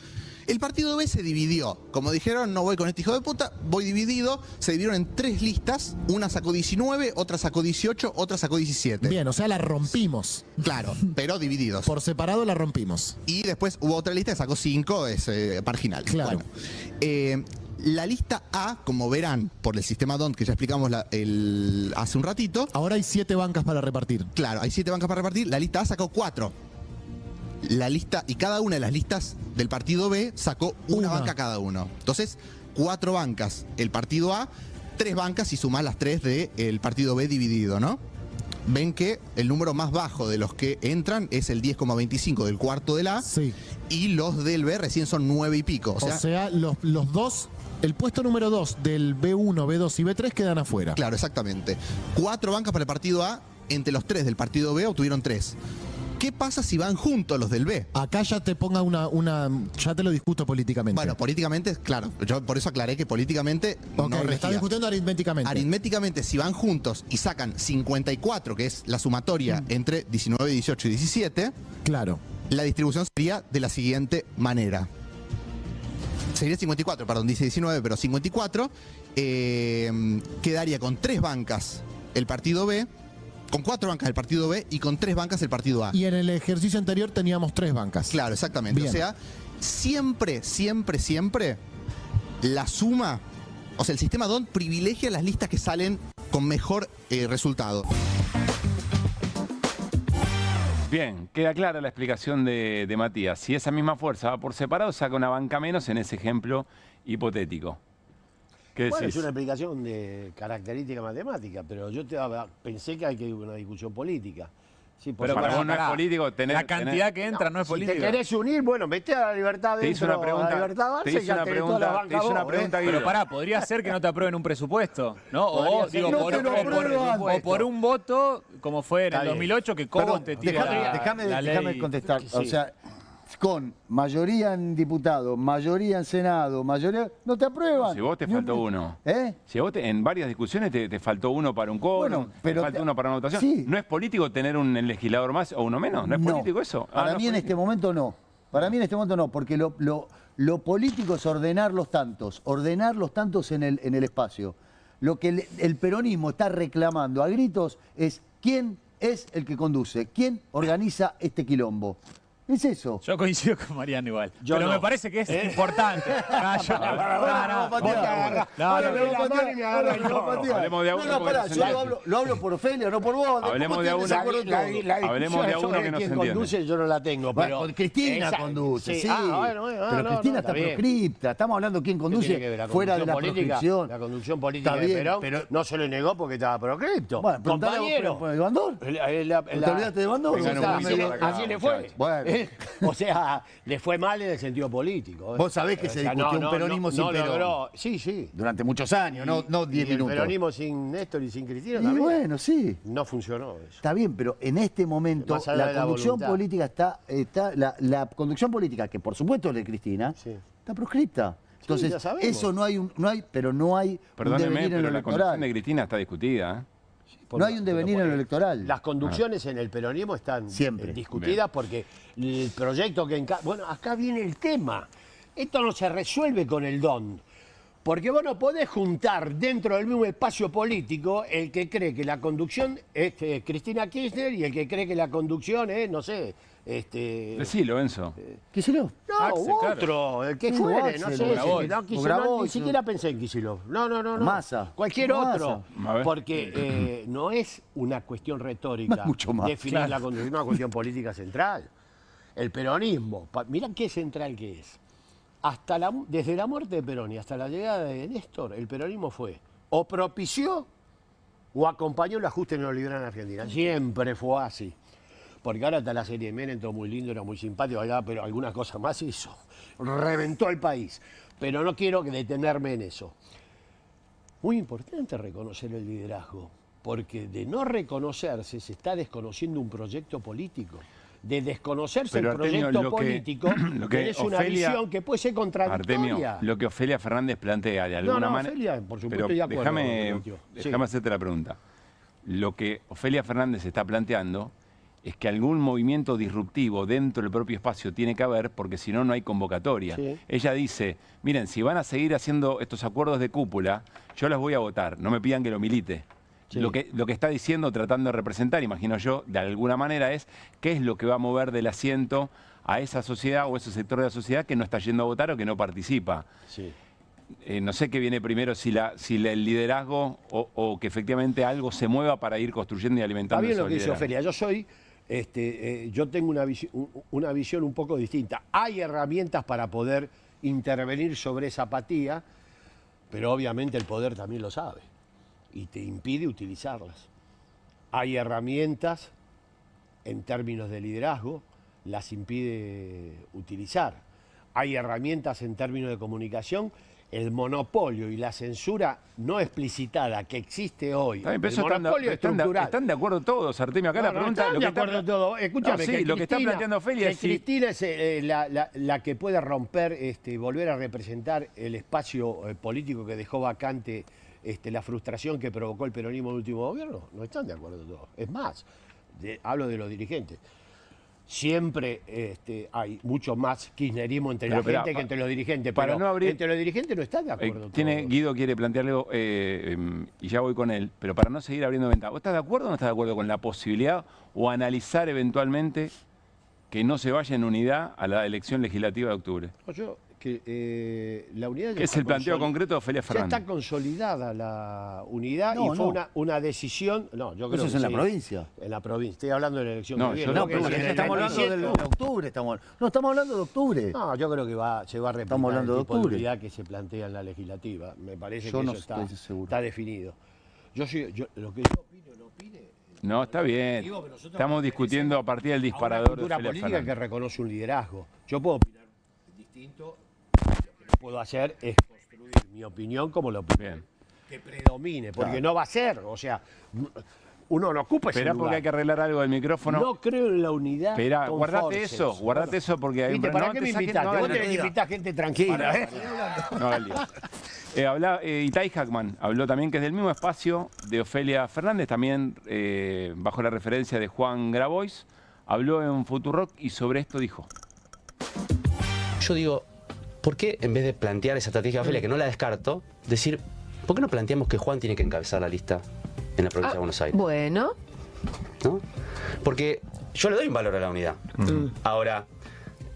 El partido B se dividió. Como dijeron, no voy con este hijo de puta, voy dividido. Se dividieron en 3 listas. Una sacó 19, otra sacó 18, otra sacó 17. Bien, o sea, la rompimos. Claro, pero divididos. Por separado la rompimos. Y después hubo otra lista que sacó 5, es marginal. Claro. Bueno, la lista A, como verán por el sistema DONT que ya explicamos hace un ratito. Ahora hay 7 bancas para repartir. Claro, hay 7 bancas para repartir. La lista A sacó 4. La lista, y cada una de las listas del partido B sacó una banca cada uno. Entonces, 4 bancas el partido A, 3 bancas si sumás las 3 del partido B dividido, ¿no? Ven que el número más bajo de los que entran es el 10,25 del cuarto del A. Sí. Y los del B recién son 9 y pico. O sea los dos, el puesto número 2 del B1, B2 y B3 quedan afuera. Claro, exactamente. 4 bancas para el partido A, entre los 3 del partido B obtuvieron 3. ¿Qué pasa si van juntos los del B? Acá ya te ponga ya te lo discuto políticamente. Bueno, políticamente, claro. Yo por eso aclaré que políticamente no regía. Está discutiendo aritméticamente. Aritméticamente, si van juntos y sacan 54, que es la sumatoria entre 19, 18 y 17, claro, la distribución sería de la siguiente manera. Sería 54, perdón, dice 19, pero 54. Quedaría con 3 bancas el partido B, con 4 bancas el partido B y con 3 bancas el partido A. Y en el ejercicio anterior teníamos 3 bancas. Claro, exactamente. Bien. O sea, siempre la suma, o sea, el sistema DONT privilegia las listas que salen con mejor resultado. Bien, queda clara la explicación de Matías. Si esa misma fuerza va por separado, saca una banca menos en ese ejemplo hipotético. ¿Qué bueno, decís? es una explicación de característica matemática, pero yo pensé que hay que ir a una discusión política. Sí, pero para vos no es político tener... La cantidad que entra no es política. Si te querés unir, bueno, mete a la libertad te hice una pregunta, a la libertad base, te hice una pregunta, Guido. Pero pará, podría ser que no te aprueben un presupuesto, ¿no? O digo, por un voto, como fue en el 2008, que Cobos te tira déjame contestar. Sí. O sea, con mayoría en diputados, mayoría en Senado, mayoría... No te aprueban. Si vos te faltó uno. Si a vos en varias discusiones te faltó uno para un quórum, te faltó uno para una votación. Sí. ¿No es político tener un legislador más o uno menos? ¿No es político eso? Para mí en este momento no. Para mí en este momento no, porque lo político es ordenar los tantos en el espacio. Lo que el peronismo está reclamando a gritos es quién es el que conduce, quién organiza este quilombo. Es eso. Yo coincido con Mariano igual. Pero me parece que es importante. Hablemos de a uno. Lo hablo por Ofelia, no por vos. Hablemos de a uno. Hablemos de a uno que no se entiende. Conduce, yo no la tengo, pero Cristina conduce, sí. Pero Cristina está proscripta. Estamos hablando de quién conduce fuera de la proscripción. La conducción política de Perón, pero no se le negó porque estaba proscripto. Bueno, compañero. ¿De Bandor? ¿Te olvidaste de Bandor? Así le fue. Bueno. O sea, le fue mal en el sentido político. Vos sabés que se discutió un peronismo sin Perón. Sí. Durante muchos años, no 10 minutos. El peronismo sin Néstor y sin Cristina también. Y bueno, sí. No funcionó eso. Está bien, pero en este momento la conducción política la conducción política, que por supuesto es de Cristina, está proscripta. Entonces, eso no hay un devenir en lo la electoral. conducción de Cristina está discutida, No hay un devenir en lo electoral. Las conducciones en el peronismo están siempre discutidas porque el proyecto que... Bueno, acá viene el tema. Esto no se resuelve con el DON. Porque vos no podés juntar dentro del mismo espacio político el que cree que la conducción es Cristina Kirchner y el que cree que la conducción es, no sé... Decilo, Enzo. ¿Kicillof? No, Axel, otro, el que fuere, no sé. Ni siquiera pensé en Kicillof. No. Massa. Cualquier otro. Porque no es una cuestión retórica definir la conducción, es una cuestión política central. El peronismo, mirá qué central que es. Desde la muerte de Perón y hasta la llegada de Néstor, el peronismo fue o propició o acompañó el ajuste neoliberal en Argentina. Siempre fue así. Porque ahora está la serie de Menem, todo muy lindo, era muy simpático, pero algunas cosas más hizo. Reventó el país. Pero no quiero detenerme en eso. Muy importante reconocer el liderazgo, porque de no reconocerse se está desconociendo un proyecto político. de desconocerse Pero, el Artemio, proyecto lo que- político, lo que tenés una Ofelia- visión que puede ser contradictoria. Artemio, lo que Ofelia Fernández plantea de alguna manera... Ofelia, por supuesto, pero estoy de acuerdo con lo que déjame planteó. Sí. hacerte la pregunta. Lo que Ofelia Fernández está planteando es que algún movimiento disruptivo dentro del propio espacio tiene que haber, porque si no, no hay convocatoria. Sí. Ella dice, miren, si van a seguir haciendo estos acuerdos de cúpula, yo las voy a votar, no me pidan que lo milite. Sí. Lo que está diciendo, tratando de representar, imagino yo, de alguna manera es qué es lo que va a mover del asiento a esa sociedad o ese sector de la sociedad que no está yendo a votar o que no participa. Sí. No sé qué viene primero, si el liderazgo o que efectivamente algo se mueva para ir construyendo y alimentando Está bien esos lo que dice liderazgos. Ofelia. Yo tengo una visión un poco distinta. Hay herramientas para poder intervenir sobre esa apatía, pero obviamente el poder también lo sabe y te impide utilizarlas. Hay herramientas en términos de liderazgo, las impide utilizar. Hay herramientas en términos de comunicación. El monopolio y la censura no explicitada que existe hoy, Está bien, el pero eso monopolio estructural. están de acuerdo todos, Artemio. Acá la pregunta... Están de acuerdo todos. Escúchame, No, sí, lo que está planteando Ofelia que es si- Cristina es la que puede romper, volver a representar el espacio político que dejó vacante la frustración que provocó el peronismo en el último gobierno. No están de acuerdo todos. Es más, hablo de los dirigentes. Siempre hay mucho más kirchnerismo entre Pero, la gente espera, que entre los dirigentes. para Pero no abrir- entre los dirigentes no están de acuerdo todos. Guido quiere plantear algo y ya voy con él, pero para no seguir abriendo ventanas, ¿vos estás de acuerdo o no estás de acuerdo con la posibilidad o analizar eventualmente que no se vaya en unidad a la elección legislativa de octubre? La unidad ya Que es está el planteo consoli- concreto de Ofelia Ya Fernández. está consolidada la unidad No, y fue no. una decisión. No, yo creo Eso es que en la sí. provincia. En la provincia. Estoy hablando de la elección No, que yo viene. no, que pero si en el estamos hablando 27, de octubre. Estamos hablando de octubre. No, yo creo que se va a replicar Estamos hablando el de tipo de octubre. unidad que se plantea en la legislativa. Me parece Yo que no eso estoy seguro. está definido. Lo que yo opino, no opine. No, está bien. Digo que nosotros Estamos discutiendo a partir del A una disparador de cultura Ofelia política Fernández. que reconoce un liderazgo. Yo puedo opinar distinto. Lo que puedo hacer es construir mi opinión como la opinión que predomine, porque Claro. no va a ser. O sea, uno no ocupa ese Esperá lugar. porque hay que arreglar algo del micrófono. No creo en la unidad. Esperá, con guardate forceps. eso porque hay ¿Viste? no ¿Para qué te me saques- invitaste? no Vos hagas tenés que la- invitar gente tranquila. ¿eh? No hagas lío. Itai Hackman habló también, que es del mismo espacio de Ofelia Fernández, también bajo la referencia de Juan Grabois, habló en Futurock y sobre esto dijo. Yo digo, ¿por qué en vez de plantear esa estrategia de Ofelia, que no la descarto, decir, ¿por qué no planteamos que Juan tiene que encabezar la lista en la provincia de Buenos Aires? Bueno. ¿No? Porque yo le doy un valor a la unidad. Ahora,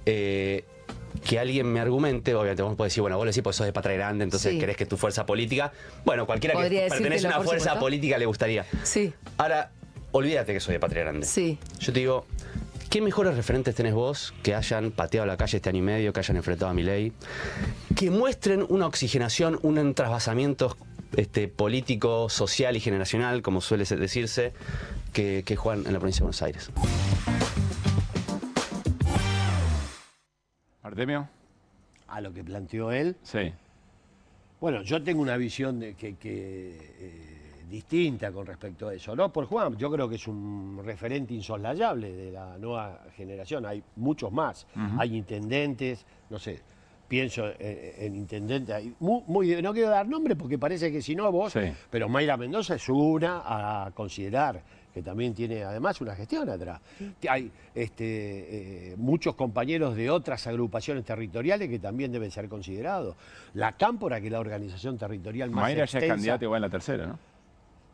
que alguien me argumente, obviamente vos podés decir, bueno, vos lo decís porque sos de Patria Grande, entonces Sí. querés que tu fuerza política, bueno, cualquiera que Podría decirte pertenece a la una fuerza, fuerza ¿no? política le gustaría. Sí. Ahora, olvídate que soy de Patria Grande. Sí. Yo te digo, ¿qué mejores referentes tenés vos que hayan pateado la calle este año y medio, que hayan enfrentado a Milei? Que muestren una oxigenación, un trasvasamiento político, social y generacional, como suele decirse, que Juan en la provincia de Buenos Aires. Artemio. A lo que planteó él. Sí. Bueno, yo tengo una visión distinta con respecto a eso. No por Juan, yo creo que es un referente insoslayable de la nueva generación. Hay muchos más. Ujú. Hay intendentes, no sé, pienso en intendentes. Hay no quiero dar nombre porque parece que si no vos, Sí. pero Mayra Mendoza es una a considerar, que también tiene además una gestión atrás. Hay muchos compañeros de otras agrupaciones territoriales que también deben ser considerados. La Cámpora, que es la organización territorial más Mayra ya extensa. es candidata igual en la tercera, ¿no?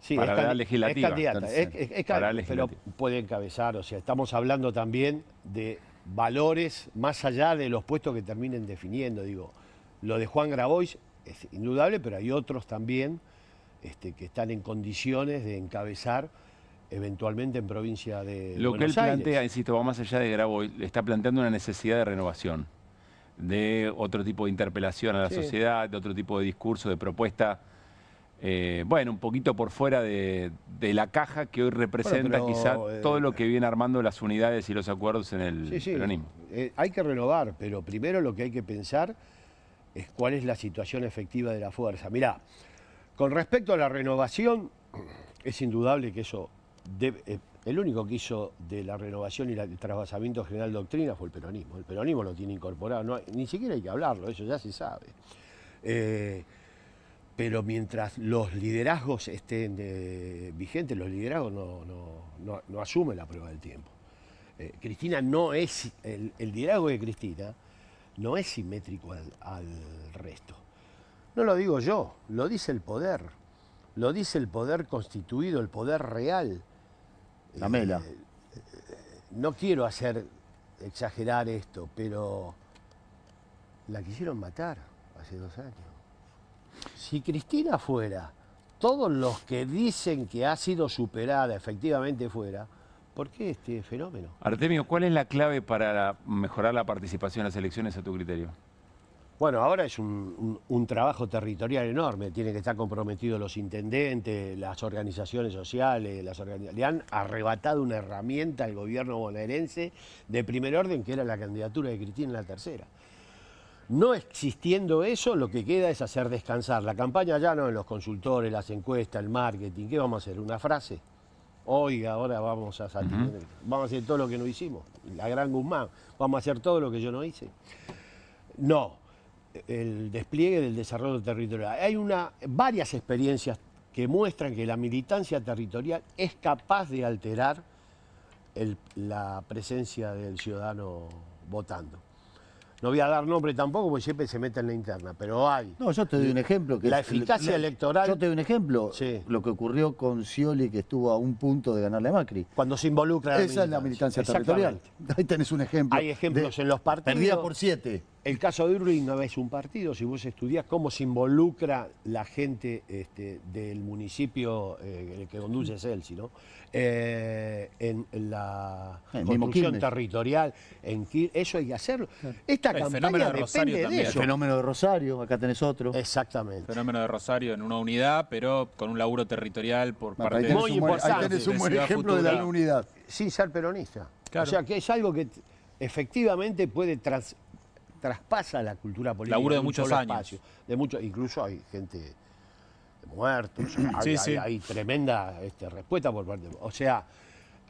Sí, para es la legislativa. Es candidata, Entonces, para la pero legislativa. puede encabezar. O sea, estamos hablando también de valores más allá de los puestos que terminen definiendo. Digo, lo de Juan Grabois es indudable, pero hay otros también que están en condiciones de encabezar eventualmente en provincia de Lo que él Buenos Aires. plantea, insisto, va más allá de Grabois, le está planteando una necesidad de renovación, de otro tipo de interpelación a la Sí. sociedad, de otro tipo de discurso, de propuesta, bueno, un poquito por fuera de la caja que hoy representa Bueno, pero, quizá todo lo que viene armando las unidades y los acuerdos en el Sí, sí. peronismo. Hay que renovar, pero primero lo que hay que pensar es cuál es la situación efectiva de la fuerza. Mirá, con respecto a la renovación, es indudable que eso El único que hizo de la renovación y el trasvasamiento general de doctrina fue el peronismo. El peronismo lo tiene incorporado, ni siquiera hay que hablarlo, eso ya se sabe. Pero mientras los liderazgos estén vigentes, los liderazgos no asumen la prueba del tiempo. Cristina no es, el liderazgo de Cristina no es simétrico al resto. No lo digo yo, lo dice el poder. Lo dice el poder constituido, el poder real. La mela. No quiero exagerar esto, pero la quisieron matar hace 2 años. Si Cristina fuera, todos los que dicen que ha sido superada efectivamente fuera, ¿por qué este fenómeno? Artemio, ¿cuál es la clave para mejorar la participación en las elecciones a tu criterio? Bueno, ahora es un trabajo territorial enorme, tienen que estar comprometidos los intendentes, las organizaciones sociales, le han arrebatado una herramienta al gobierno bonaerense de primer orden, que era la candidatura de Cristina en la tercera. No existiendo eso, lo que queda es hacer descansar la campaña, ya no en los consultores, las encuestas, el marketing. ¿Qué vamos a hacer? ¿Una frase? Oiga, ahora vamos a salir, vamos a hacer todo lo que no hicimos. La Gran Guzmán, vamos a hacer todo lo que yo no hice. No. El despliegue del desarrollo territorial. Hay varias experiencias que muestran que la militancia territorial es capaz de alterar la presencia del ciudadano votando. No voy a dar nombre tampoco porque siempre se mete en la interna, pero hay. No, yo te doy un ejemplo. La eficacia electoral. Yo te doy un ejemplo. Sí. Lo que ocurrió con Scioli, que estuvo a un punto de ganarle a Macri. Cuando se involucra Esa es la militancia territorial. Ahí tenés un ejemplo. Hay ejemplos en los partidos. Perdida por 7. El caso de Urli no es un partido, si vos estudiás cómo se involucra la gente del municipio que conduce Celsi, ¿no? En la construcción territorial, eso hay que hacerlo. Esta campaña depende de eso. El fenómeno de Rosario, acá tenés otro. Exactamente. El fenómeno de Rosario en una unidad, pero con un laburo territorial por parte de... Muy importante. Ahí tenés un buen ejemplo de la unidad. Sin ser peronista. Claro. O sea, que es algo que efectivamente puede traspasa la cultura política. Laburo de muchos años. Incluso hay gente muertos, hay tremenda respuesta por parte. O sea,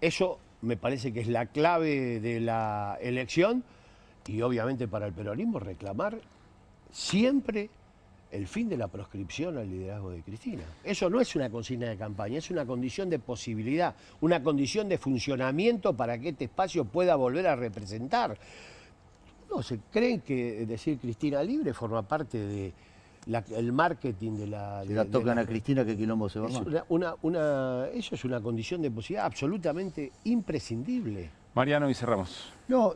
eso me parece que es la clave de la elección y obviamente para el peronismo reclamar siempre el fin de la proscripción al liderazgo de Cristina. Eso no es una consigna de campaña, es una condición de posibilidad, una condición de funcionamiento para que este espacio pueda volver a representar. No, se creen que decir Cristina libre forma parte de el marketing de la... Si la tocan a Cristina, ¿qué quilombo se va a eso es una condición de posibilidad absolutamente imprescindible. Mariano, y cerramos. No,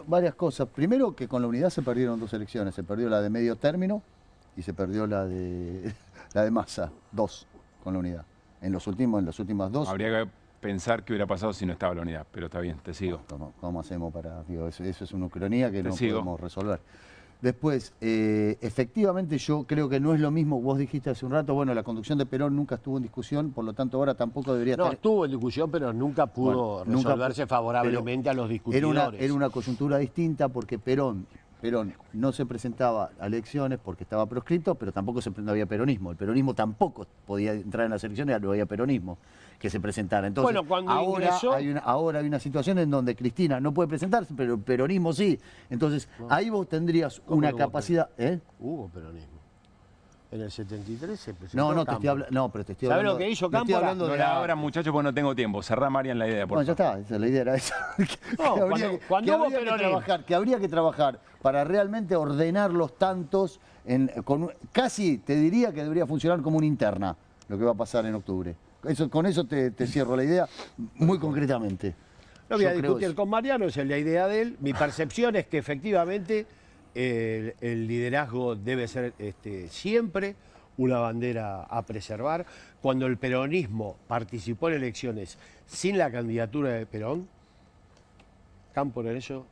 varias cosas. Primero, que con la unidad se perdieron 2 elecciones. Se perdió la de medio término y se perdió la de Massa. 2 con la unidad. En las últimas 2... Habría que pensar qué hubiera pasado si no estaba la unidad, pero está bien, te sigo. ¿Cómo hacemos para...? Eso es una ucronía que no podemos resolver. Después, efectivamente yo creo que no es lo mismo, vos dijiste hace un rato, bueno, la conducción de Perón nunca estuvo en discusión, por lo tanto ahora tampoco debería estar... No, estuvo en discusión, pero nunca pudo resolverse favorablemente a los discutidores. Era una coyuntura distinta porque Perón no se presentaba a elecciones porque estaba proscripto, pero tampoco no había peronismo. El peronismo tampoco podía entrar en las elecciones, no había peronismo que se presentara. Entonces, bueno, cuando ahora hay una situación en donde Cristina no puede presentarse, pero el peronismo sí. Entonces, ahí vos tendrías una capacidad... Hubo peronismo. En el 73 se presentó pero te estoy hablando... ¿Sabés lo que hizo Cámpora? No la abran, muchachos, porque no tengo tiempo. Cerrá, Marian, la idea, por favor. Ya está, la idea era esa. Que habría que trabajar para realmente ordenar los tantos, casi te diría que debería funcionar como una interna, lo que va a pasar en octubre. Con eso te cierro la idea muy concretamente. No voy a discutir con Mariano, esa es la idea de él. Mi percepción es que efectivamente el liderazgo debe ser siempre una bandera a preservar. Cuando el peronismo participó en elecciones sin la candidatura de Perón, Cámpora en eso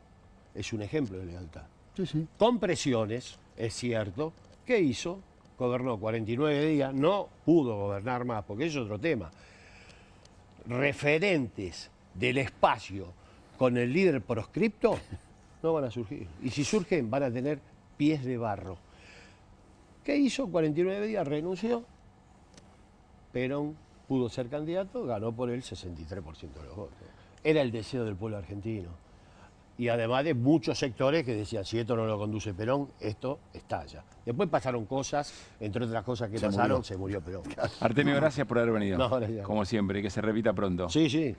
es un ejemplo de lealtad. Sí. Con presiones, es cierto. ¿Qué hizo? Gobernó 49 días, no pudo gobernar más, porque eso es otro tema. Referentes del espacio con el líder proscripto no van a surgir. Y si surgen, van a tener pies de barro. ¿Qué hizo? 49 días, renunció. Perón pudo ser candidato, ganó por el 63% de los votos. Era el deseo del pueblo argentino. Y además de muchos sectores que decían, si esto no lo conduce Perón, esto estalla. Después pasaron cosas, entre otras cosas que pasaron, se murió Perón. Artemio, gracias por haber venido. No, gracias. Como siempre, que se repita pronto. Sí, sí.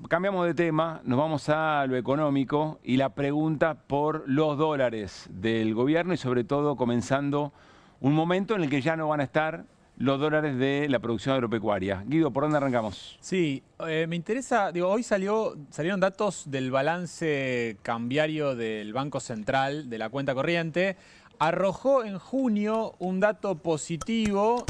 Cambiamos de tema, nos vamos a lo económico y la pregunta por los dólares del gobierno y sobre todo comenzando un momento en el que ya no van a estar los dólares de la producción agropecuaria. Guido, ¿por dónde arrancamos? Sí, me interesa, hoy salieron datos del balance cambiario del Banco Central, de la cuenta corriente. Arrojó en junio un dato positivo,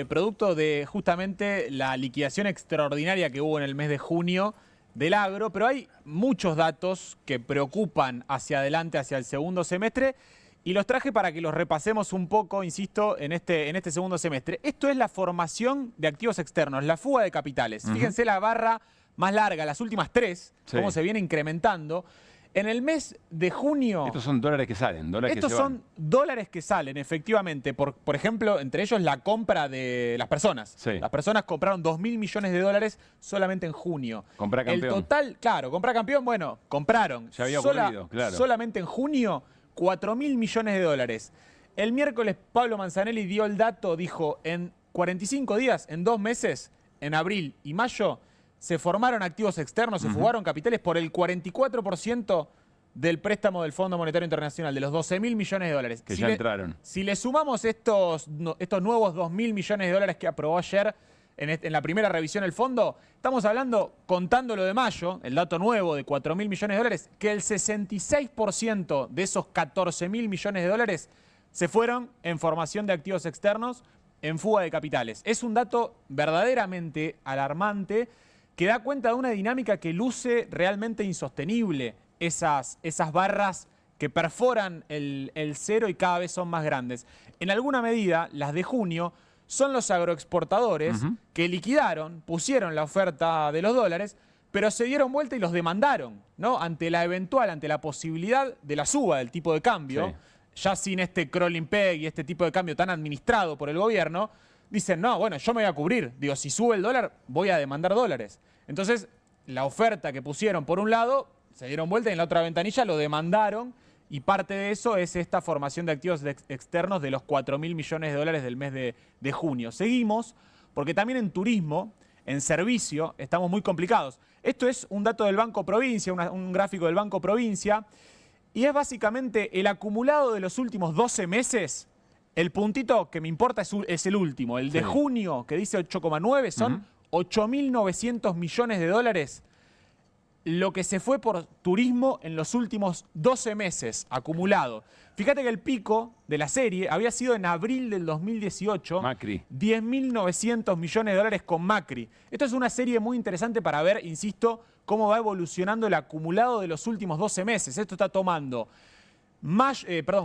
producto de justamente la liquidación extraordinaria que hubo en el mes de junio del agro, pero hay muchos datos que preocupan hacia adelante, hacia el segundo semestre, y los traje para que los repasemos un poco, insisto, en este segundo semestre. Esto es la formación de activos externos, la fuga de capitales. Fíjense la barra más larga, las últimas tres, cómo se viene incrementando. En el mes de junio... Estos son dólares que salen, dólares estos que se son van. dólares que salen, efectivamente. Por ejemplo, entre ellos la compra de las personas. Sí. Las personas compraron 2.000 millones de dólares solamente en junio. Comprar campeón. El total, claro, comprar campeón, bueno, compraron. Ya había ocurrido, claro. Solamente en junio, 4.000 millones de dólares. El miércoles Pablo Manzanelli dio el dato, dijo, en 45 días, en 2 meses, en abril y mayo, se formaron activos externos, se fugaron capitales por el 44% del préstamo del Fondo Monetario Internacional, de los 12.000 millones de dólares. Que ya entraron. Si le sumamos estos nuevos 2.000 millones de dólares que aprobó ayer en la primera revisión del fondo, estamos hablando, contando lo de mayo, el dato nuevo de 4.000 millones de dólares, que el 66% de esos 14.000 millones de dólares se fueron en formación de activos externos, en fuga de capitales. Es un dato verdaderamente alarmante que da cuenta de una dinámica que luce realmente insostenible. Esas barras que perforan el cero y cada vez son más grandes. En alguna medida, las de junio son los agroexportadores que liquidaron, pusieron la oferta de los dólares, pero se dieron vuelta y los demandaron, ¿no? Ante la posibilidad de la suba del tipo de cambio, ya sin este crawling peg y este tipo de cambio tan administrado por el gobierno, dicen, no, bueno, yo me voy a cubrir. Digo, si sube el dólar, voy a demandar dólares. Entonces, la oferta que pusieron por un lado, se dieron vuelta y en la otra ventanilla lo demandaron, y parte de eso es esta formación de activos externos de los 4.000 millones de dólares del mes de junio. Seguimos, porque también en turismo, en servicio, estamos muy complicados. Esto es un dato del Banco Provincia, un gráfico del Banco Provincia, y es básicamente el acumulado de los últimos 12 meses. El puntito que me importa es el último, el de junio, que dice 8,9, son 8.900 millones de dólares lo que se fue por turismo en los últimos 12 meses acumulado. Fíjate que el pico de la serie había sido en abril del 2018. Macri. 10.900 millones de dólares con Macri. Esto es una serie muy interesante para ver, insisto, cómo va evolucionando el acumulado de los últimos 12 meses. Esto está tomando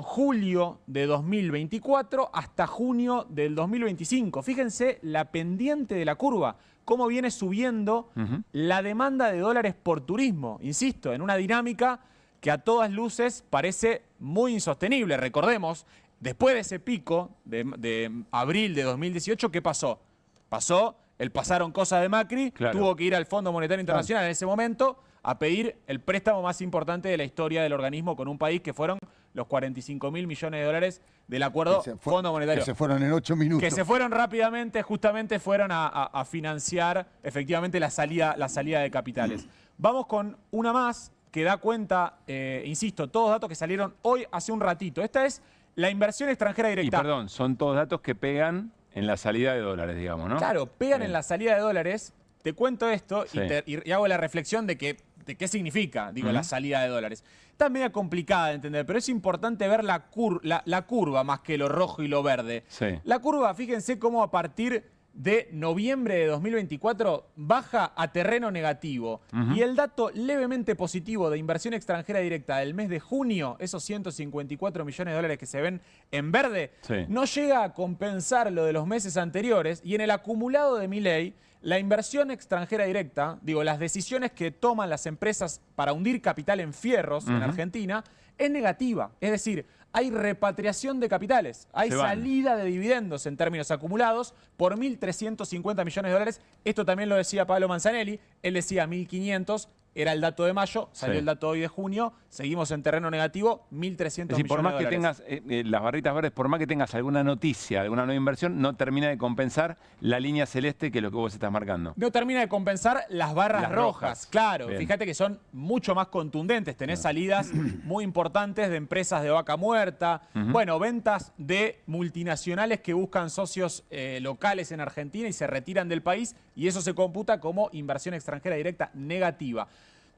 julio de 2024 hasta junio del 2025. Fíjense la pendiente de la curva, cómo viene subiendo la demanda de dólares por turismo. Insisto, en una dinámica que a todas luces parece muy insostenible. Recordemos, después de ese pico de abril de 2018, ¿qué pasó? Pasaron cosas de Macri, tuvo que ir al Fondo Monetario Internacional en ese momento a pedir el préstamo más importante de la historia del organismo con un país, que fueron los 45.000 millones de dólares del acuerdo Fondo Monetario. Que se fueron en 8 minutos. Que se fueron rápidamente, justamente fueron a financiar efectivamente la salida de capitales. Vamos con una más que da cuenta, insisto, todos datos que salieron hoy hace un ratito. Esta es la inversión extranjera directa. Y perdón, son todos datos que pegan en la salida de dólares, digamos, ¿no? Claro, pegan en la salida de dólares. Te cuento esto y hago la reflexión de qué significa, la salida de dólares. Está media complicada de entender, pero es importante ver la curva más que lo rojo y lo verde. La curva, fíjense cómo a partir de noviembre de 2024 baja a terreno negativo. Y el dato levemente positivo de inversión extranjera directa del mes de junio, esos 154 millones de dólares que se ven en verde, no llega a compensar lo de los meses anteriores. Y en el acumulado de Milei, la inversión extranjera directa, las decisiones que toman las empresas para hundir capital en fierros en Argentina, es negativa. Es decir, hay repatriación de capitales, hay salida de dividendos en términos acumulados por 1.350 millones de dólares. Esto también lo decía Pablo Manzanelli, él decía 1.500, era el dato de mayo, salió el dato hoy de junio, seguimos en terreno negativo, 1.300 millones de dólares. Por más que tengas las barritas verdes, por más que tengas alguna noticia, alguna nueva inversión, no termina de compensar la línea celeste que es lo que vos estás marcando. No termina de compensar las barras rojas. Claro, Bien. fíjate que son mucho más contundentes. Tenés salidas muy importantes de empresas de vaca muerta. Bueno, ventas de multinacionales que buscan socios locales en Argentina y se retiran del país y eso se computa como inversión extranjera directa negativa.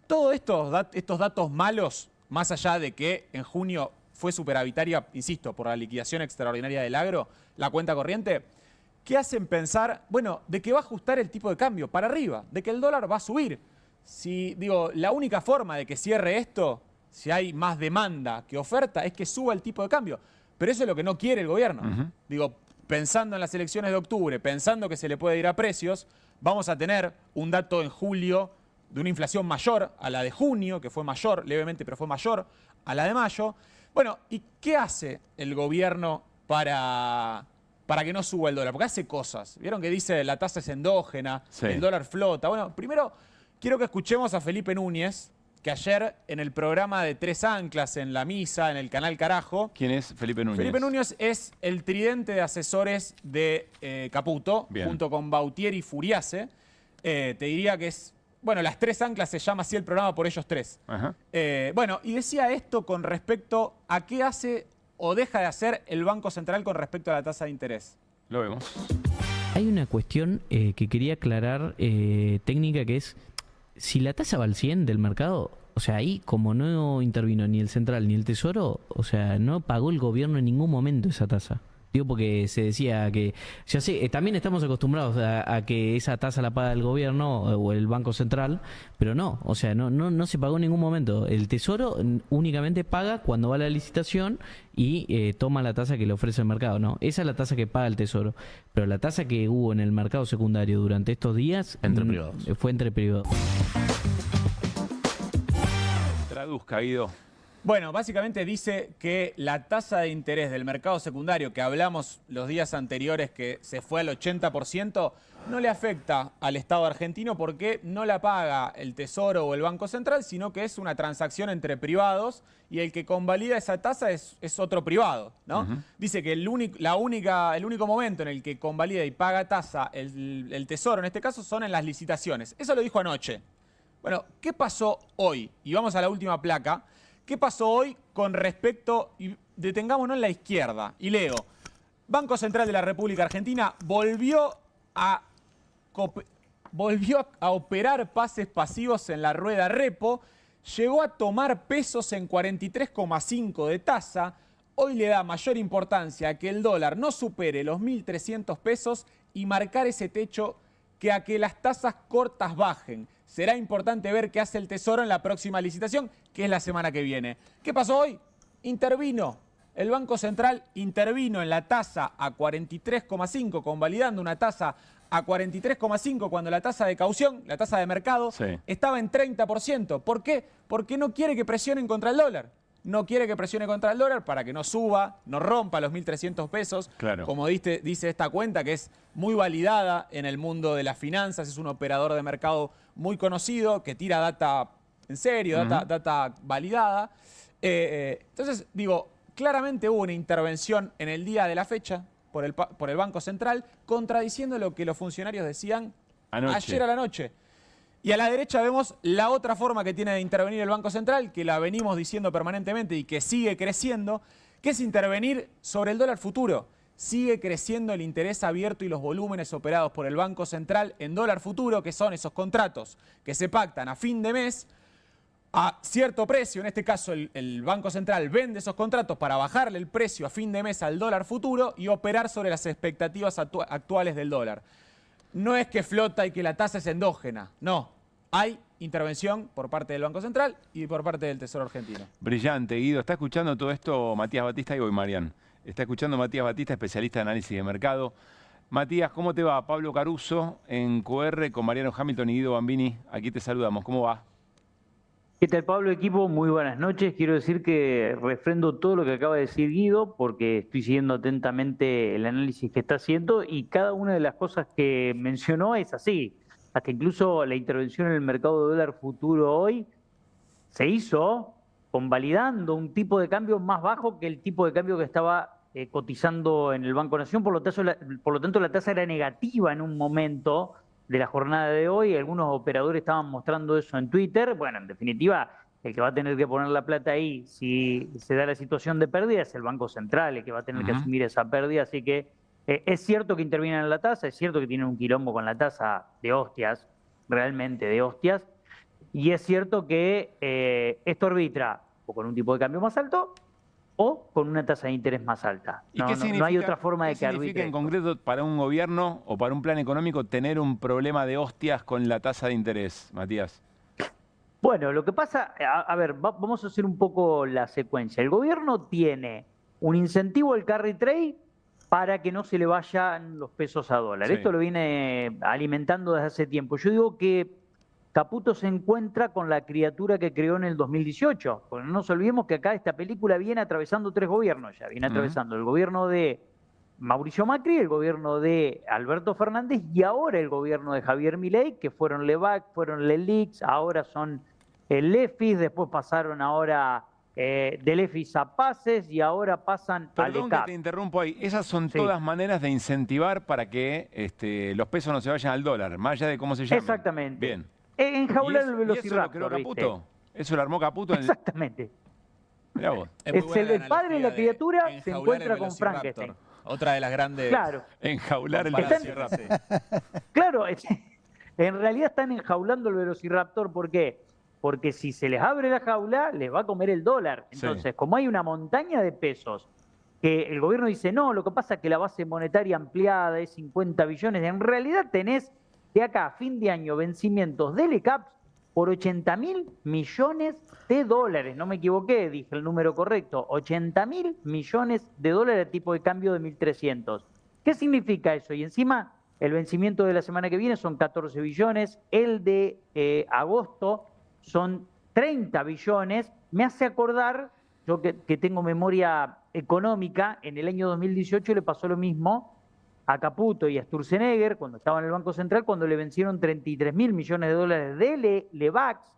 Todos estos datos malos, más allá de que en junio fue superavitaria, insisto, por la liquidación extraordinaria del agro, la cuenta corriente, ¿qué hacen pensar, bueno, de que va a ajustar el tipo de cambio para arriba, de que el dólar va a subir? Si, digo, la única forma de que cierre esto, si hay más demanda que oferta, es que suba el tipo de cambio. Pero eso es lo que no quiere el gobierno. Digo, pensando en las elecciones de octubre, pensando que se le puede ir a precios, vamos a tener un dato en julio de una inflación mayor a la de junio, que fue mayor, levemente, pero fue mayor a la de mayo. Bueno, ¿y qué hace el gobierno para que no suba el dólar? Porque hace cosas. ¿Vieron que dice la tasa es endógena, el dólar flota? Bueno, primero quiero que escuchemos a Felipe Núñez, que ayer en el programa de Tres Anclas, en La Misa, en el canal Carajo. ¿Quién es Felipe Núñez? Felipe Núñez es el tridente de asesores de Caputo, junto con Bautier y Furiase. Te diría que es... Bueno, Las Tres Anclas se llama así el programa por ellos tres. Bueno, y decía esto con respecto a qué hace o deja de hacer el Banco Central con respecto a la tasa de interés. Lo vemos. Hay una cuestión que quería aclarar, técnica, que es, si la tasa va al 100 del mercado, o sea, ahí como no intervino ni el Central ni el Tesoro, o sea, no pagó el gobierno en ningún momento esa tasa. Digo, porque se decía que, ya sé, también estamos acostumbrados a que esa tasa la paga el gobierno o el Banco Central, pero no, o sea, no se pagó en ningún momento. El Tesoro únicamente paga cuando va a la licitación y toma la tasa que le ofrece el mercado, ¿no? Esa es la tasa que paga el Tesoro, pero la tasa que hubo en el mercado secundario durante estos días fue entre privados. Traduzca, Guido. Bueno, básicamente dice que la tasa de interés del mercado secundario que hablamos los días anteriores, que se fue al 80%, no le afecta al Estado argentino porque no la paga el Tesoro o el Banco Central, sino que es una transacción entre privados y el que convalida esa tasa es otro privado, ¿no? Dice que el único momento en el que convalida y paga tasa el Tesoro, en este caso, son en las licitaciones. Eso lo dijo anoche. Bueno, ¿qué pasó hoy? Y vamos a la última placa. ¿Qué pasó hoy con respecto, y detengámonos en la izquierda, y leo, Banco Central de la República Argentina volvió a operar pases pasivos en la rueda repo, llegó a tomar pesos en 43,5 de tasa, hoy le da mayor importancia a que el dólar no supere los 1.300 pesos y marcar ese techo que a que las tasas cortas bajen. Será importante ver qué hace el Tesoro en la próxima licitación, que es la semana que viene. ¿Qué pasó hoy? Intervino. El Banco Central intervino en la tasa a 43,5, convalidando una tasa a 43,5 cuando la tasa de caución, la tasa de mercado, estaba en 30%. ¿Por qué? Porque no quiere que presionen contra el dólar. No quiere que presione contra el dólar para que no suba, no rompa los 1.300 pesos. Claro. Como dice esta cuenta, que es muy validada en el mundo de las finanzas, es un operador de mercado muy conocido, que tira data en serio, data validada. Entonces, digo, claramente hubo una intervención en el día de la fecha por el Banco Central, contradiciendo lo que los funcionarios decían ayer a la noche. Y a la derecha vemos la otra forma que tiene de intervenir el Banco Central, que la venimos diciendo permanentemente y que sigue creciendo, que es intervenir sobre el dólar futuro. Sigue creciendo el interés abierto y los volúmenes operados por el Banco Central en dólar futuro, que son esos contratos que se pactan a fin de mes a cierto precio. En este caso el Banco Central vende esos contratos para bajarle el precio a fin de mes al dólar futuro y operar sobre las expectativas actuales del dólar. No es que flota y que la tasa es endógena, no. Hay intervención por parte del Banco Central y por parte del Tesoro argentino. Brillante, Guido. Está escuchando todo esto Matías Batista y hoy Marián. Está escuchando Matías Batista, especialista de análisis de mercado. Matías, ¿cómo te va? Pablo Caruso en QR con Mariano Hamilton y Guido Bambini. Aquí te saludamos. ¿Cómo va? ¿Qué tal, Pablo? Equipo, muy buenas noches. Quiero decir que refrendo todo lo que acaba de decir Guido, porque estoy siguiendo atentamente el análisis que está haciendo y cada una de las cosas que mencionó es así. Hasta incluso la intervención en el mercado de dólar futuro hoy se hizo convalidando un tipo de cambio más bajo que el tipo de cambio que estaba cotizando en el Banco Nación. Por lo tanto, la tasa era negativa en un momento de la jornada de hoy. Algunos operadores estaban mostrando eso en Twitter. Bueno, en definitiva, el que va a tener que poner la plata ahí, si se da la situación de pérdida, es el Banco Central, el que va a tener que asumir esa pérdida. Así que es cierto que intervienen en la tasa, es cierto que tienen un quilombo con la tasa de hostias, realmente de hostias, y es cierto que esto arbitra o con un tipo de cambio más alto o con una tasa de interés más alta. ¿Y qué significa, no hay otra forma de que arbitre? ¿Qué significa en concreto para un gobierno o para un plan económico tener un problema de hostias con la tasa de interés, Matías? Bueno, lo que pasa, a ver, vamos a hacer un poco la secuencia. El gobierno tiene un incentivo al carry trade para que no se le vayan los pesos a dólar. Sí. Esto lo viene alimentando desde hace tiempo. Yo digo que Caputo se encuentra con la criatura que creó en el 2018. Porque no nos olvidemos que acá esta película viene atravesando 3 gobiernos ya. Viene atravesando el gobierno de Mauricio Macri, el gobierno de Alberto Fernández y ahora el gobierno de Javier Milei, que fueron LEVAC, fueron LELIX, ahora son el LEFIS, después pasaron ahora de LEFIS a PASES y ahora pasan al Perdón que ECAP. te interrumpo ahí. Esas son todas maneras de incentivar para que los pesos no se vayan al dólar, más allá de cómo se llamen. Exactamente. Bien. Enjaular el ¿Y eso velociraptor, lo creó ¿viste? Caputo? ¿Eso lo armó Caputo? Exactamente. Mirá vos. Es el padre de la criatura se encuentra con Frankenstein. Otra de las grandes... Claro. Enjaular el velociraptor. Claro, en realidad están enjaulando el velociraptor. ¿Por qué? Porque si se les abre la jaula, les va a comer el dólar. Entonces, como hay una montaña de pesos que el gobierno dice, no, lo que pasa es que la base monetaria ampliada es 50 billones, en realidad tenés de acá a fin de año vencimientos del ECAPS por 80.000 millones de dólares. No me equivoqué, dije el número correcto. 80.000 millones de dólares a tipo de cambio de 1.300. ¿Qué significa eso? Y encima, el vencimiento de la semana que viene son 14 billones, el de agosto son 30 billones. Me hace acordar, yo que tengo memoria económica, en el año 2018 le pasó lo mismo a Caputo y a Sturzenegger, cuando estaban en el Banco Central, cuando le vencieron 33.000 millones de dólares de LEVAX,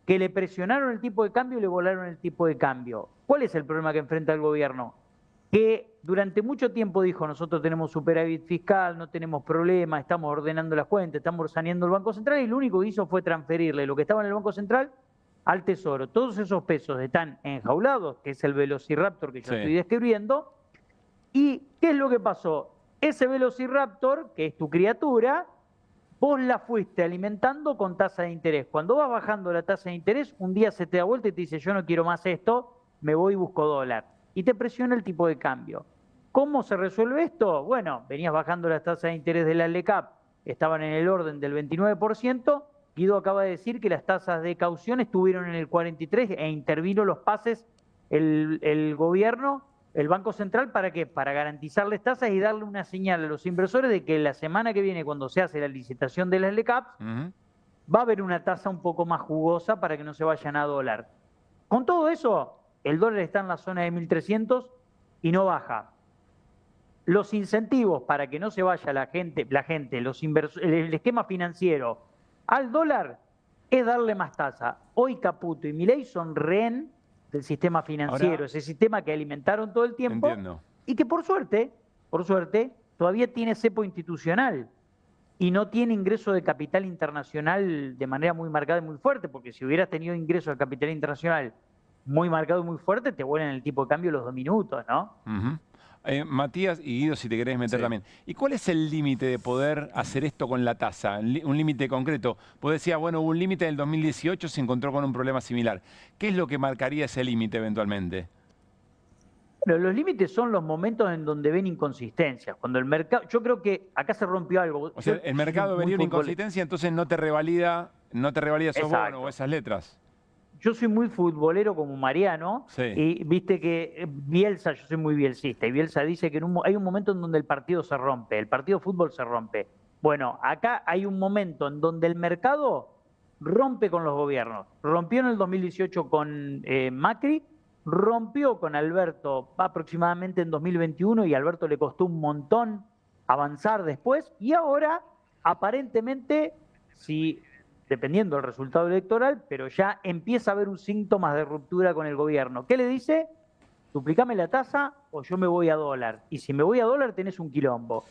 que le presionaron el tipo de cambio y le volaron el tipo de cambio. ¿Cuál es el problema que enfrenta el gobierno? Que durante mucho tiempo dijo, nosotros tenemos superávit fiscal, no tenemos problemas, estamos ordenando las cuentas, estamos saneando el Banco Central, y lo único que hizo fue transferirle lo que estaba en el Banco Central al Tesoro. Todos esos pesos están enjaulados, que es el velociraptor que yo estoy describiendo. ¿Y qué es lo que pasó? Ese velociraptor, que es tu criatura, vos la fuiste alimentando con tasa de interés. Cuando vas bajando la tasa de interés, un día se te da vuelta y te dice, yo no quiero más esto, me voy y busco dólar. Y te presiona el tipo de cambio. ¿Cómo se resuelve esto? Bueno, venías bajando las tasas de interés de la LECAP, estaban en el orden del 29%, Guido acaba de decir que las tasas de caución estuvieron en el 43% e intervino los pases el gobierno, el Banco Central, ¿para qué? Para garantizarles tasas y darle una señal a los inversores de que la semana que viene, cuando se hace la licitación de las LECAP, va a haber una tasa un poco más jugosa para que no se vayan a dólar. Con todo eso, el dólar está en la zona de 1.300 y no baja. Los incentivos para que no se vaya la gente, el esquema financiero al dólar es darle más tasa. Hoy Caputo y Milei son rehén del sistema financiero, Ahora, ese sistema que alimentaron todo el tiempo y que por suerte, todavía tiene cepo institucional y no tiene ingreso de capital internacional de manera muy marcada y muy fuerte, porque si hubieras tenido ingreso de capital internacional muy marcado y muy fuerte, te vuelan el tipo de cambio los 2 minutos, ¿no? Matías y Guido, si te querés meter también. ¿Y cuál es el límite de poder hacer esto con la tasa? Un límite concreto. Vos decías, bueno, hubo un límite en el 2018, se encontró con un problema similar. ¿Qué es lo que marcaría ese límite eventualmente? Bueno, los límites son los momentos en donde ven inconsistencias. Cuando el mercado, yo creo que acá se rompió algo. O sea, el mercado vería una inconsistencia, entonces no te revalida esos bonos o esas letras. Yo soy muy futbolero como Mariano, y viste que Bielsa, yo soy muy bielsista, y Bielsa dice que hay un momento en donde el partido se rompe, el partido de fútbol se rompe. Bueno, acá hay un momento en donde el mercado rompe con los gobiernos. Rompió en el 2018 con Macri, rompió con Alberto aproximadamente en 2021 y a Alberto le costó un montón avanzar después, y ahora aparentemente, si dependiendo del resultado electoral, pero ya empieza a haber un síntoma de ruptura con el gobierno. ¿Qué le dice? Duplicame la tasa o yo me voy a dólar. Y si me voy a dólar tenés un quilombo.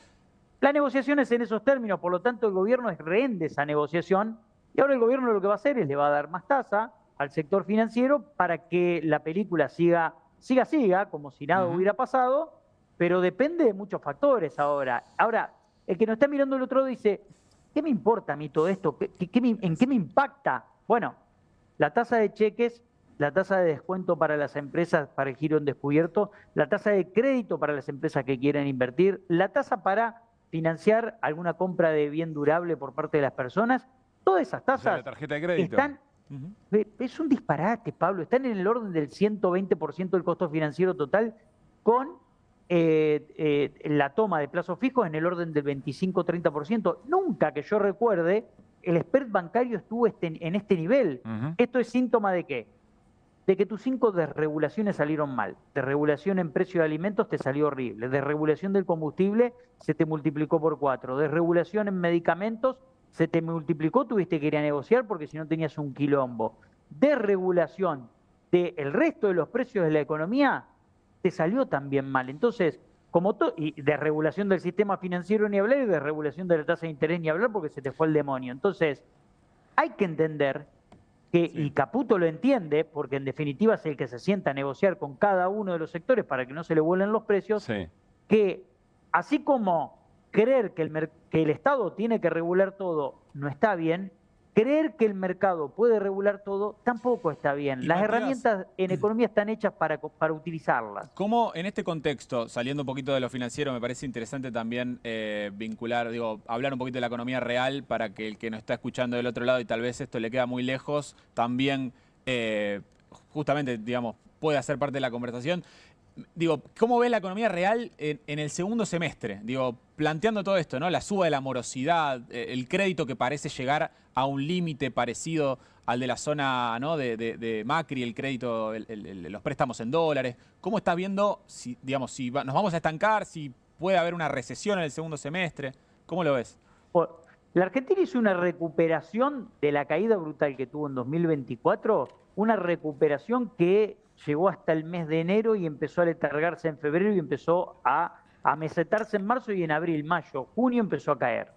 La negociación es en esos términos, por lo tanto el gobierno es rehén de esa negociación, y ahora el gobierno lo que va a hacer es le va a dar más tasa al sector financiero para que la película siga, como si nada hubiera pasado, pero depende de muchos factores ahora. Ahora, el que nos está mirando el otro lado dice, ¿qué me importa a mí todo esto? ¿En qué me impacta? Bueno, la tasa de cheques, la tasa de descuento para las empresas para el giro en descubierto, la tasa de crédito para las empresas que quieren invertir, la tasa para financiar alguna compra de bien durable por parte de las personas, todas esas tasas, o sea, la tarjeta de crédito, están... Es un disparate, Pablo. Están en el orden del 120% del costo financiero total, con la toma de plazos fijos en el orden del 25-30%. Nunca que yo recuerde el spread bancario estuvo en este nivel. ¿Esto es síntoma de qué? De que tus 5 desregulaciones salieron mal. Desregulación en precio de alimentos te salió horrible. Desregulación del combustible se te multiplicó por 4. Desregulación en medicamentos se te multiplicó, tuviste que ir a negociar porque si no tenías un quilombo. Desregulación del resto de los precios de la economía te salió también mal. Entonces, y desregulación del sistema financiero ni hablar, y desregulación de la tasa de interés ni hablar porque se te fue el demonio. Entonces, hay que entender que, y Caputo lo entiende, porque en definitiva es el que se sienta a negociar con cada uno de los sectores para que no se le vuelen los precios, que así como creer que el Estado tiene que regular todo no está bien, creer que el mercado puede regular todo tampoco está bien. Las herramientas en economía están hechas para utilizarlas. ¿Cómo en este contexto, saliendo un poquito de lo financiero, me parece interesante también vincular, hablar un poquito de la economía real para que el que nos está escuchando del otro lado y tal vez esto le queda muy lejos, también justamente, puede hacer parte de la conversación? ¿Cómo ve la economía real en el segundo semestre? Planteando todo esto, ¿no? La suba de la morosidad, el crédito que parece llegar a un límite parecido al de la zona, ¿no? de Macri, el crédito, los préstamos en dólares. ¿Cómo estás viendo si nos vamos a estancar, si puede haber una recesión en el segundo semestre? ¿Cómo lo ves? La Argentina hizo una recuperación de la caída brutal que tuvo en 2024, una recuperación que llegó hasta el mes de enero y empezó a letargarse en febrero y empezó a mesetarse en marzo, y en abril, mayo, junio empezó a caer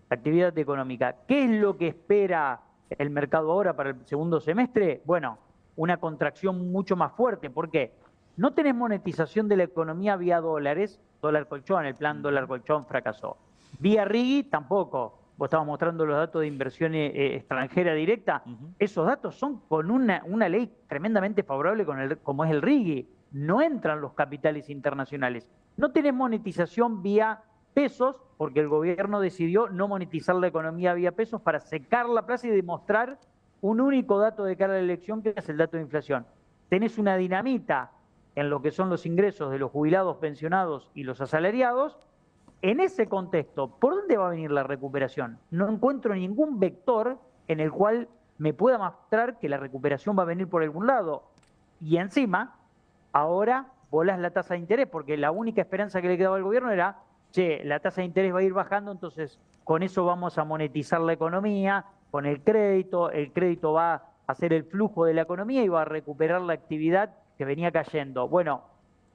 la actividad económica. ¿Qué es lo que espera el mercado ahora para el segundo semestre? Bueno, una contracción mucho más fuerte. ¿Por qué? No tenés monetización de la economía vía dólares, dólar colchón, el plan dólar colchón fracasó. Vía RIGI tampoco. Vos estabas mostrando los datos de inversión extranjera directa. Esos datos son con una ley tremendamente favorable como es el RIGI. No entran los capitales internacionales. No tenés monetización vía pesos, porque el gobierno decidió no monetizar la economía vía pesos para secar la plaza y demostrar un único dato de cara a la elección, que es el dato de inflación. Tenés una dinamita en lo que son los ingresos de los jubilados, pensionados y los asalariados. En ese contexto, ¿por dónde va a venir la recuperación? No encuentro ningún vector en el cual me pueda mostrar que la recuperación va a venir por algún lado. Y encima, ahora volás la tasa de interés, porque la única esperanza que le quedaba al gobierno era, la tasa de interés va a ir bajando, entonces con eso vamos a monetizar la economía, con el crédito va a hacer el flujo de la economía y va a recuperar la actividad que venía cayendo. Bueno,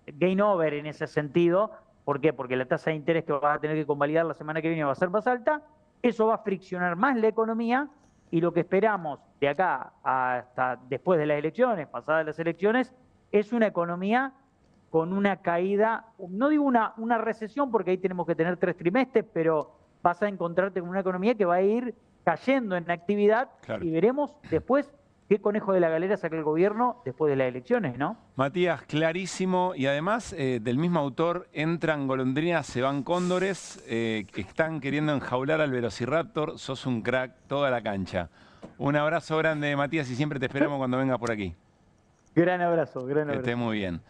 game over en ese sentido. ¿Por qué? Porque la tasa de interés que vas a tener que convalidar la semana que viene va a ser más alta. Eso va a friccionar más la economía, y lo que esperamos de acá hasta después de las elecciones, pasadas las elecciones, es una economía con una caída, no digo una recesión porque ahí tenemos que tener 3 trimestres, pero vas a encontrarte con una economía que va a ir cayendo en actividad, y veremos después qué conejo de la galera saca el gobierno después de las elecciones, ¿no? Matías, clarísimo. Y además, del mismo autor, entran golondrinas, se van cóndores, que están queriendo enjaular al Velociraptor. Sos un crack, toda la cancha. Un abrazo grande, Matías, y siempre te esperamos cuando vengas por aquí. Gran abrazo, gran abrazo. Que esté muy bien.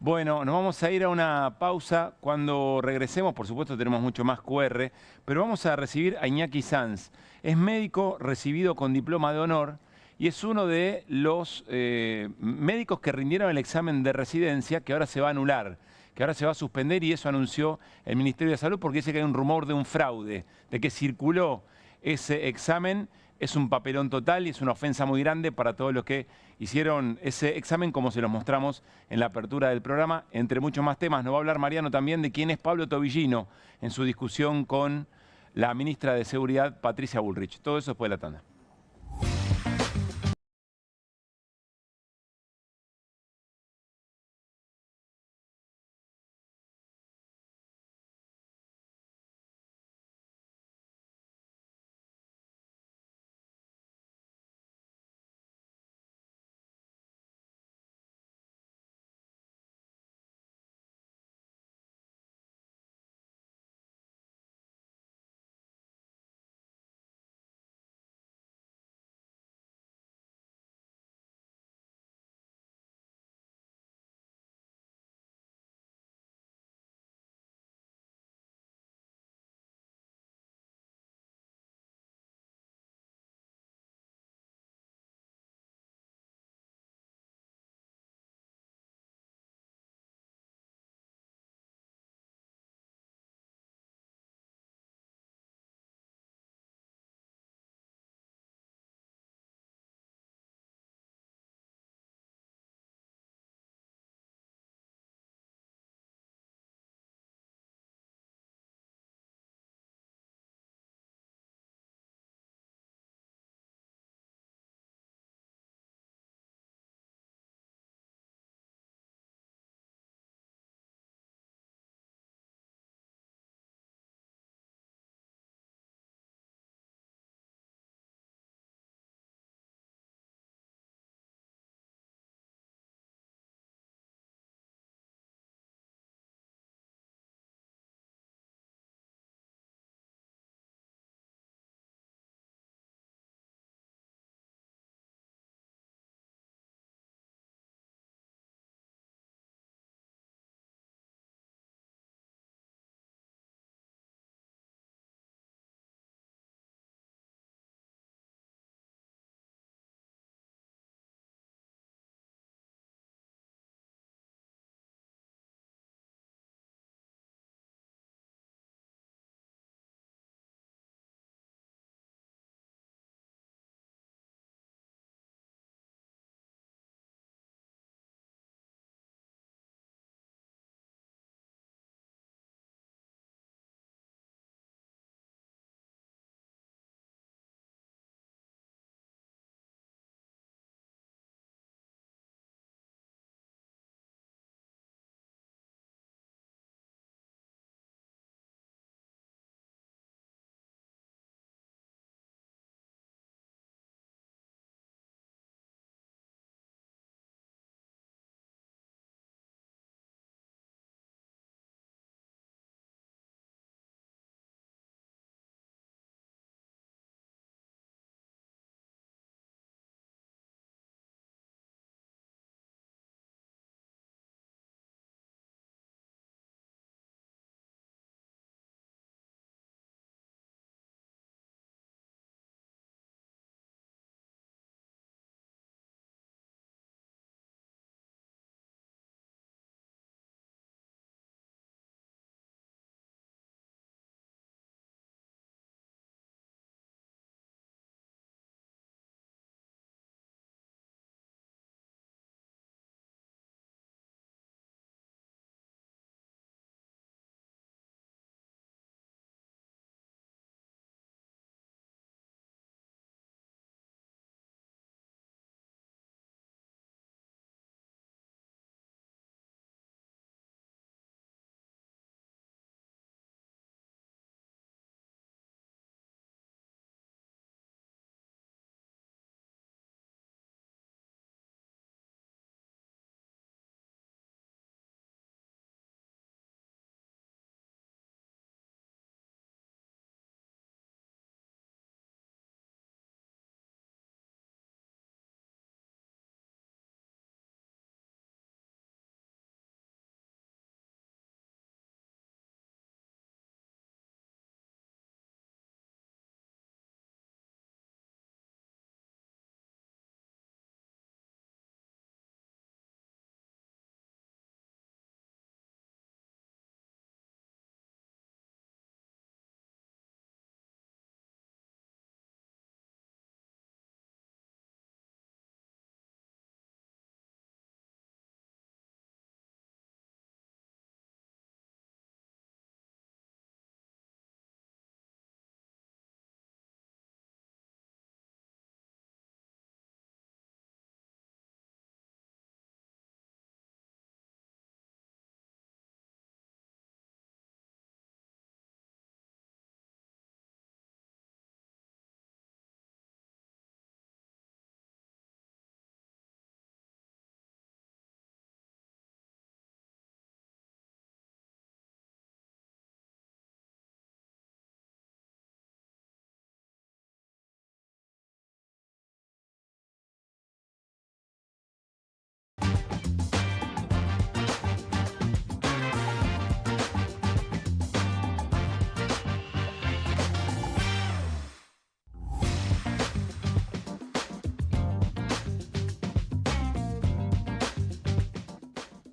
Bueno, nos vamos a ir a una pausa. Cuando regresemos, por supuesto, tenemos mucho más QR, pero vamos a recibir a Iñaki Sanz. Es médico recibido con diploma de honor y es uno de los médicos que rindieron el examen de residencia que ahora se va a anular, que ahora se va a suspender, y eso anunció el Ministerio de Salud porque dice que hay un rumor de un fraude, de que circuló ese examen. Es un papelón total y es una ofensa muy grande para todos los que hicieron ese examen, como se los mostramos en la apertura del programa. Entre muchos más temas, nos va a hablar Mariano también de quién es Pablo Tobillino en su discusión con la ministra de Seguridad, Patricia Bullrich. Todo eso después de la tanda.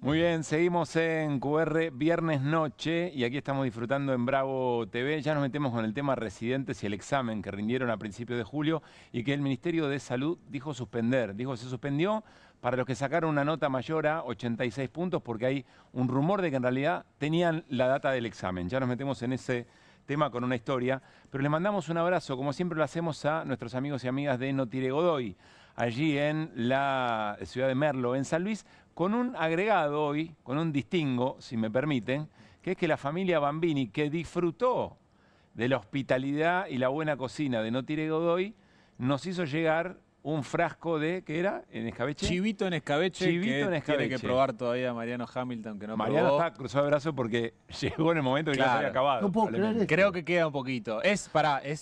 Muy bien, seguimos en QR viernes noche y aquí estamos disfrutando en Bravo TV. Ya nos metemos con el tema residentes y el examen que rindieron a principios de julio y que el Ministerio de Salud dijo suspender. Dijo se suspendió para los que sacaron una nota mayor a 86 puntos porque hay un rumor de que en realidad tenían la data del examen. Ya nos metemos en ese tema con una historia, pero les mandamos un abrazo, como siempre lo hacemos a nuestros amigos y amigas de Notire Godoy, allí en la ciudad de Merlo, en San Luis, con un agregado hoy, con un distingo, si me permiten, que es que la familia Bambini, que disfrutó de la hospitalidad y la buena cocina de Notire Godoy, nos hizo llegar un frasco de, ¿qué era? ¿En escabeche? Chivito en escabeche. Chivito en escabeche. Tiene que probar todavía Mariano Hamilton, que no Mariano probó. está cruzado de brazos porque llegó en el momento que ya se había acabado. No puedo creer esto. Creo que queda un poquito. Es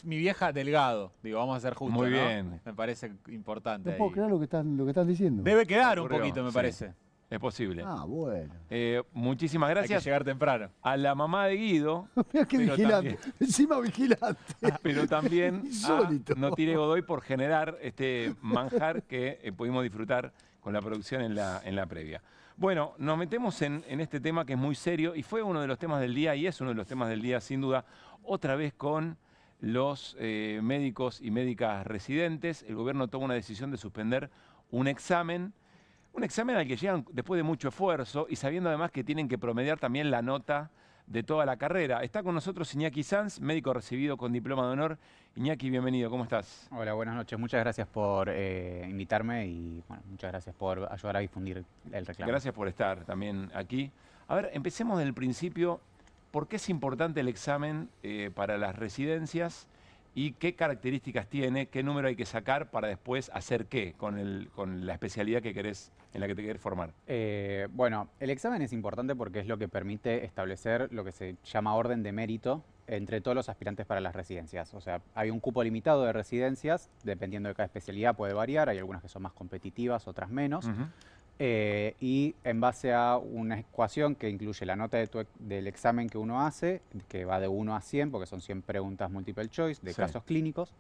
mi vieja Delgado. Digo, vamos a ser justos, Muy ¿no? bien. Me parece importante. No puedo creer lo que están diciendo. Debe quedar un Ocurrió, poquito, me sí. parece. Es posible. Ah, bueno. Muchísimas gracias. Hay que llegar temprano. A la mamá de Guido. Mira qué pero vigilante. también- Encima vigilante. Pero también Insólito. a Notire Godoy por generar este manjar que pudimos disfrutar con la producción en la previa. Bueno, nos metemos en este tema que es muy serio y fue uno de los temas del día y es uno de los temas del día sin duda, otra vez con los médicos y médicas residentes. El gobierno toma una decisión de suspender un examen al que llegan después de mucho esfuerzo y sabiendo además que tienen que promediar también la nota de toda la carrera. Está con nosotros Iñaki Sanz, médico recibido con diploma de honor. Iñaki, bienvenido, ¿cómo estás? Hola, buenas noches. Muchas gracias por invitarme y bueno, muchas gracias por ayudar a difundir el reclamo. Gracias por estar también aquí. A ver, empecemos del principio. ¿Por qué es importante el examen para las residencias y qué características tiene, qué número hay que sacar para después hacer qué con la especialidad que en la que te querés formar? Bueno, el examen es importante porque es lo que permite establecer lo que se llama orden de mérito entre todos los aspirantes para las residencias. O sea, hay un cupo limitado de residencias, dependiendo de cada especialidad puede variar, hay algunas que son más competitivas, otras menos. Y en base a una ecuación que incluye la nota del examen que uno hace, que va de 1 a 100, porque son 100 preguntas multiple choice de casos clínicos,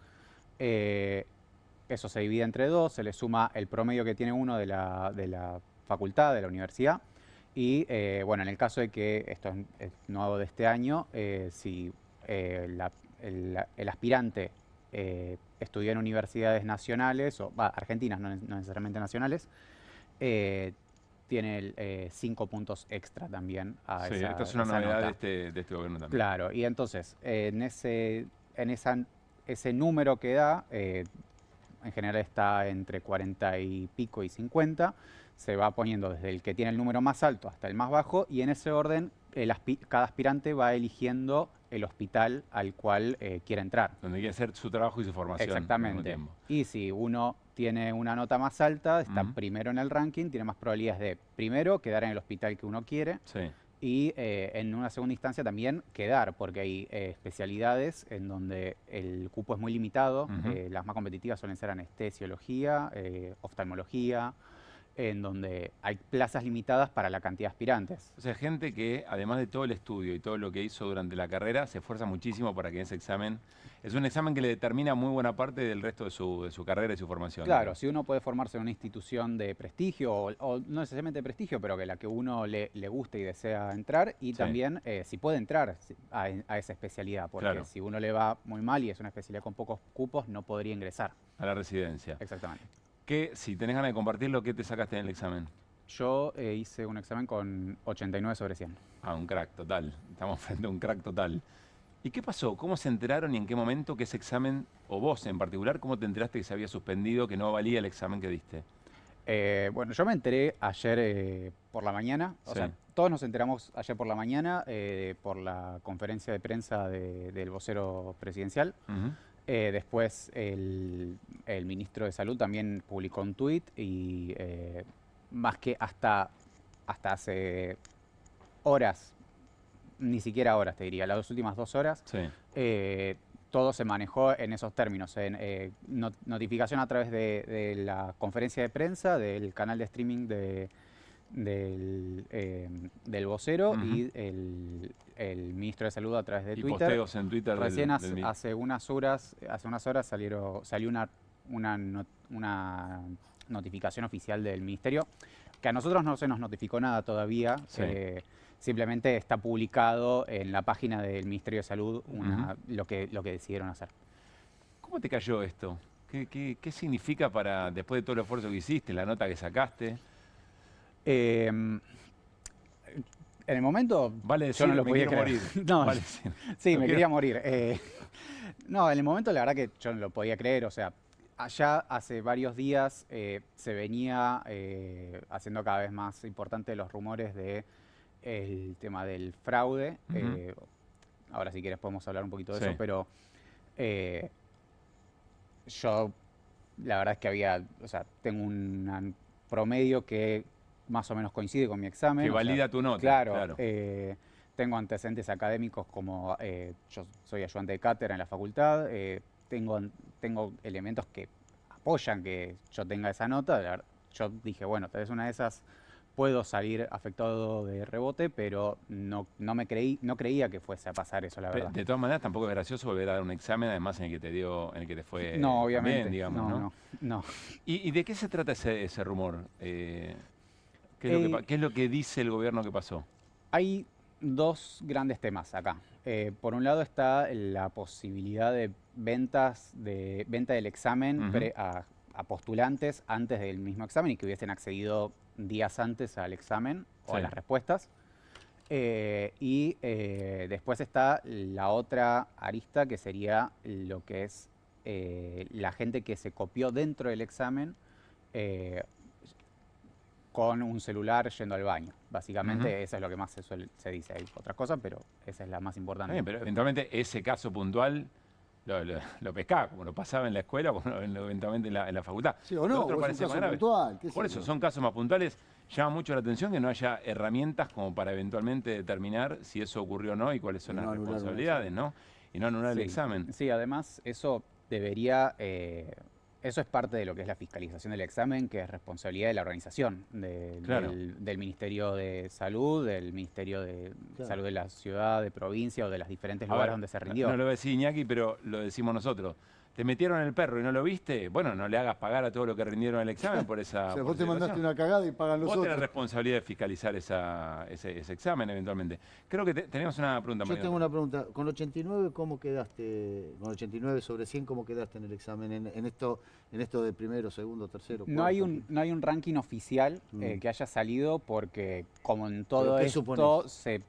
eso se divide entre 2, se le suma el promedio que tiene uno de la facultad, de la universidad, y bueno, en el caso de que, esto es nuevo de este año, si el aspirante estudió en universidades nacionales, o argentinas, no necesariamente nacionales, tiene 5 puntos extra también a esa esta es una esa novedad nota. de este gobierno también. Claro, y entonces ese número que da, en general está entre 40 y pico y 50, se va poniendo desde el que tiene el número más alto hasta el más bajo y en ese orden cada aspirante va eligiendo el hospital al cual quiere entrar. Donde quiere hacer su trabajo y su formación. Exactamente. Y si uno tiene una nota más alta, está primero en el ranking, tiene más probabilidades de, primero, quedar en el hospital que uno quiere y en una segunda instancia también quedar, porque hay especialidades en donde el cupo es muy limitado. Las más competitivas suelen ser anestesiología, oftalmología, en donde hay plazas limitadas para la cantidad de aspirantes. O sea, gente que, además de todo el estudio y todo lo que hizo durante la carrera, se esfuerza muchísimo para que ese examen... Es un examen que le determina muy buena parte del resto de su carrera y su formación. Claro, si uno puede formarse en una institución de prestigio, o no necesariamente de prestigio, pero que la que uno le guste y desea entrar, y también si puede entrar a esa especialidad, porque si uno le va muy mal y es una especialidad con pocos cupos, no podría ingresar. A la residencia. Exactamente. Que si tenés ganas de compartirlo, ¿qué te sacaste en el examen? Yo hice un examen con 89 sobre 100. Ah, un crack total. Estamos frente a un crack total. ¿Y qué pasó? ¿Cómo se enteraron y en qué momento que ese examen, o vos en particular, cómo te enteraste que se había suspendido, que no valía el examen que diste? Bueno, yo me enteré ayer por la mañana. O sea, todos nos enteramos ayer por la mañana por la conferencia de prensa del vocero presidencial. Después el ministro de Salud también publicó un tuit y más que hasta hace horas, ni siquiera horas te diría, las últimas 2 horas, todo se manejó en esos términos, en notificación a través de la conferencia de prensa, del canal de streaming del vocero y el ministro de Salud a través de Twitter. Posteos en Twitter. Recién hace unas horas salió una notificación oficial del ministerio, que a nosotros no se nos notificó nada todavía. Sí. Simplemente está publicado en la página del Ministerio de Salud lo que decidieron hacer. ¿Cómo te cayó esto? ¿Qué significa para, después de todo el esfuerzo que hiciste, la nota que sacaste? En el momento vale decir, yo no lo podía creer. Morir. No, vale sí, me quería morir. No, en el momento la verdad que yo no lo podía creer. O sea, allá hace varios días se venía haciendo cada vez más importante los rumores de el tema del fraude. Ahora si quieres podemos hablar un poquito de eso, pero yo la verdad es que tengo un promedio que más o menos coincide con mi examen. Que valida tu nota. Claro. Tengo antecedentes académicos como yo soy ayudante de cátedra en la facultad, tengo elementos que apoyan que yo tenga esa nota. Yo dije, bueno, tal vez una de esas puedo salir afectado de rebote, pero no creía que fuese a pasar eso, la verdad. De todas maneras, tampoco es gracioso volver a dar un examen, además en el que te fue no, obviamente, bien, digamos, no. ¿Y de qué se trata ese rumor? ¿Qué es lo que dice el gobierno que pasó? Hay dos grandes temas acá. Por un lado está la posibilidad de venta del examen a postulantes antes del mismo examen y que hubiesen accedido días antes al examen o a las respuestas. Después está la otra arista, que sería lo que es la gente que se copió dentro del examen con un celular yendo al baño. Básicamente eso es lo que más se dice. Hay otras cosas, pero esa es la más importante. Bien, pero eventualmente ese caso puntual lo pescaba, como lo pasaba en la escuela, como eventualmente en la facultad. Sí, o no, otro o parece es un más caso grave. puntual. Por eso, son casos más puntuales. Llama mucho la atención que no haya herramientas como para eventualmente determinar si eso ocurrió o no y cuáles son las responsabilidades, ¿no? Y no anular el examen. Sí, además eso debería... Eso es parte de lo que es la fiscalización del examen, que es responsabilidad de la organización, del Ministerio de Salud, del Ministerio de Salud de la ciudad, de provincia o de los diferentes lugares donde se rindió. No lo va a decir Iñaki, pero lo decimos nosotros. ¿Te metieron el perro y no lo viste? Bueno, no le hagas pagar a todo lo que rindieron el examen por esa... O sea, vos te mandaste una cagada y pagan los otros. Vos tenés responsabilidad de fiscalizar ese examen eventualmente. Creo que tenemos una pregunta, Yo tengo una pregunta. Con 89, ¿cómo quedaste? Con 89 sobre 100, ¿cómo quedaste en el examen? En esto de primero, segundo, tercero, cuarto. No hay un ranking oficial que haya salido porque, como en todo esto, se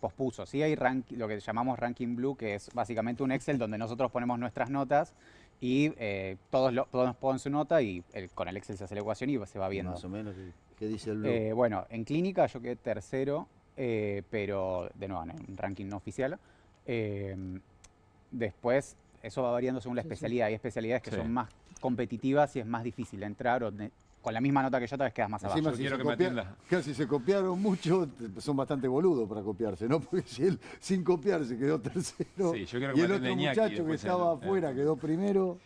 pospuso. Sí hay lo que llamamos Ranking Blue, que es básicamente un Excel donde nosotros ponemos nuestras notas y todos nos ponen su nota y con el Excel se hace la ecuación y se va viendo. Más o menos, ¿qué dice el Blue? Bueno, en clínica yo quedé tercero, pero de nuevo, en un ranking no oficial. Después, eso va variando según la especialidad. Hay especialidades que son más competitivas y es más difícil entrar con la misma nota que yo, tal vez quedas más abajo. Si se copiaron mucho, son bastante boludos para copiarse, ¿no? Porque si él sin copiarse quedó tercero y el otro muchacho que estaba afuera quedó primero.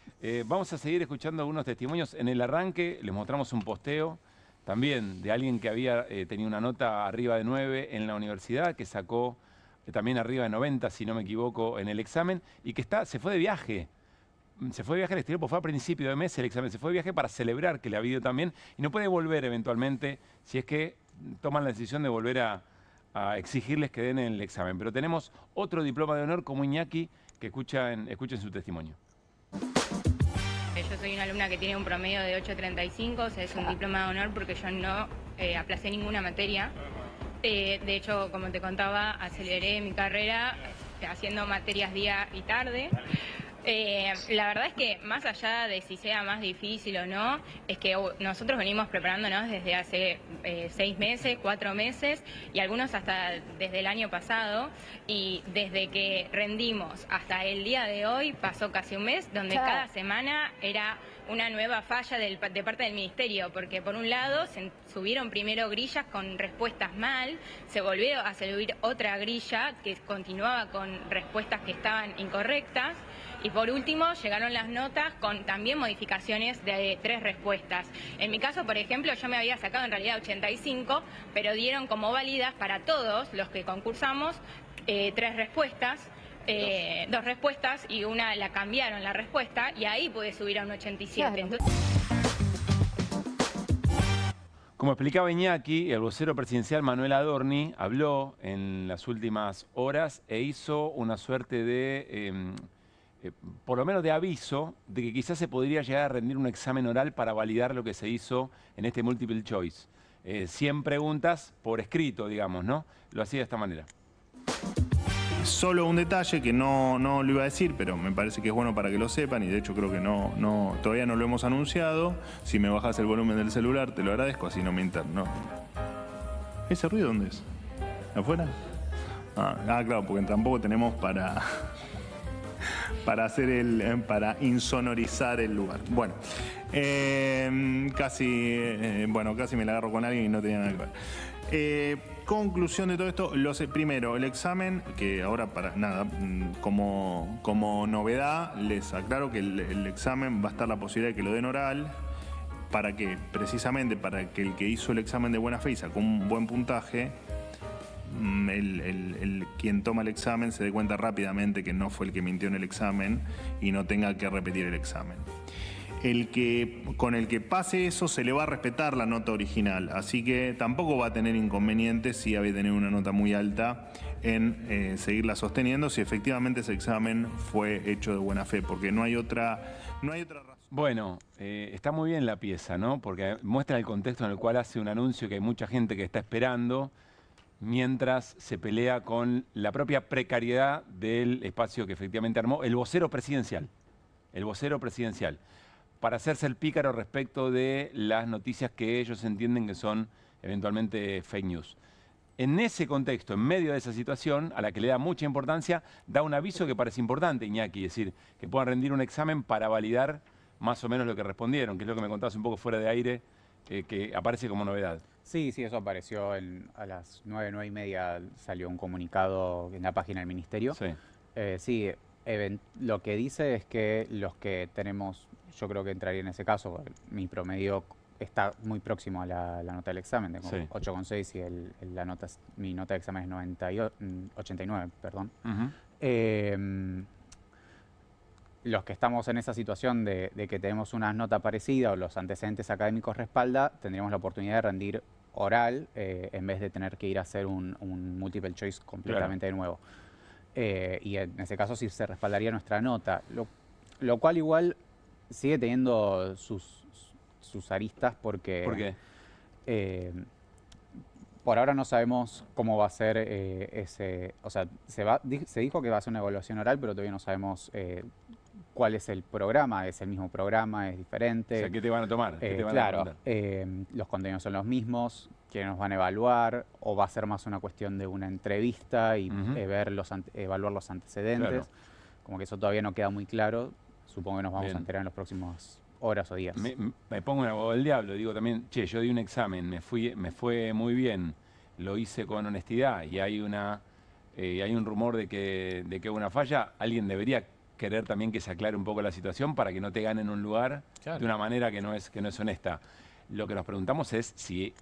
Vamos a seguir escuchando algunos testimonios. En el arranque les mostramos un posteo también de alguien que había tenido una nota arriba de 9 en la universidad, que sacó también arriba de 90, si no me equivoco, en el examen, y que se fue de viaje. Se fue de viaje al exterior, pues fue a principio de mes el examen, se fue de viaje para celebrar que le había ido también y no puede volver eventualmente si es que toman la decisión de volver a exigirles que den el examen. Pero tenemos otro diploma de honor como Iñaki, que escuchen su testimonio. Yo soy una alumna que tiene un promedio de 8.35, o sea, es un diploma de honor porque yo no aplacé ninguna materia. De hecho, como te contaba, aceleré mi carrera haciendo materias día y tarde. La verdad es que más allá de si sea más difícil o no, es que nosotros venimos preparándonos desde hace 6 meses, 4 meses y algunos hasta desde el año pasado, y desde que rendimos hasta el día de hoy pasó casi un mes donde cada semana era una nueva falla de parte del ministerio, porque por un lado se subieron primero grillas con respuestas mal, se volvió a subir otra grilla que continuaba con respuestas que estaban incorrectas. Y por último, llegaron las notas con también modificaciones de 3 respuestas. En mi caso, por ejemplo, yo me había sacado en realidad 85, pero dieron como válidas para todos los que concursamos 3 respuestas. 2 respuestas y una la cambiaron la respuesta y ahí pude subir a un 87. Claro. Como explicaba Iñaki, el vocero presidencial Manuel Adorni habló en las últimas horas e hizo una suerte de, por lo menos de aviso, de que quizás se podría llegar a rendir un examen oral para validar lo que se hizo en este multiple choice. 100 preguntas por escrito, digamos, ¿no? Lo hacía de esta manera. Solo un detalle que no lo iba a decir, pero me parece que es bueno para que lo sepan, y de hecho creo que todavía no lo hemos anunciado. Si me bajas el volumen del celular, te lo agradezco, así no me interno. ¿Ese ruido dónde es? ¿Afuera? Ah, claro, porque tampoco tenemos para para insonorizar el lugar. Bueno, casi me la agarro con alguien y no tenía nada que ver. Conclusión de todo esto, primero, el examen, que ahora para nada, como novedad, les aclaro que el examen va a estar la posibilidad de que lo den oral. ¿Para qué? Precisamente para que el que hizo el examen de buena fe y sacó un buen puntaje, quien toma el examen se dé cuenta rápidamente que no fue el que mintió en el examen y no tenga que repetir el examen. Con el que pase eso se le va a respetar la nota original, así que tampoco va a tener inconvenientes si había tenido una nota muy alta en seguirla sosteniendo si efectivamente ese examen fue hecho de buena fe, porque no hay otra razón. Bueno, está muy bien la pieza, ¿no? Porque muestra el contexto en el cual hace un anuncio que hay mucha gente que está esperando mientras se pelea con la propia precariedad del espacio que efectivamente armó el vocero presidencial. El vocero presidencial. Para hacerse el pícaro respecto de las noticias que ellos entienden que son eventualmente fake news. En ese contexto, en medio de esa situación, a la que le da mucha importancia, da un aviso que parece importante, Iñaki, es decir, que puedan rendir un examen para validar más o menos lo que respondieron, que es lo que me contabas un poco fuera de aire, que aparece como novedad. Sí, eso apareció a las 9:30 salió un comunicado en la página del Ministerio. Sí. Lo que dice es que los que tenemos, yo creo que entraría en ese caso, porque mi promedio está muy próximo a la nota del examen, tengo 8,6 y mi nota de examen es 89, perdón. Los que estamos en esa situación de que tenemos una nota parecida o los antecedentes académicos respalda, tendríamos la oportunidad de rendir oral en vez de tener que ir a hacer un multiple choice completamente de nuevo. Y en ese caso sí se respaldaría nuestra nota, lo cual igual sigue teniendo sus aristas porque... ¿Por qué? Por ahora no sabemos cómo va a ser ese... O sea, se dijo que va a ser una evaluación oral, pero todavía no sabemos cuál es el programa. ¿Es el mismo programa? ¿Es diferente? O sea, ¿qué te van a tomar? Claro, los contenidos son los mismos, quiénes nos van a evaluar, o va a ser más una cuestión de una entrevista y evaluar los antecedentes. Claro. Como que eso todavía no queda muy claro. Supongo que nos vamos a enterar en los próximos horas o días. Me pongo en abogado del diablo, digo también, yo di un examen, me fue muy bien, lo hice con honestidad y hay un rumor de que hubo una falla. Alguien debería querer también que se aclare un poco la situación para que no te ganen un lugar de una manera que no es honesta. Lo que nos preguntamos es si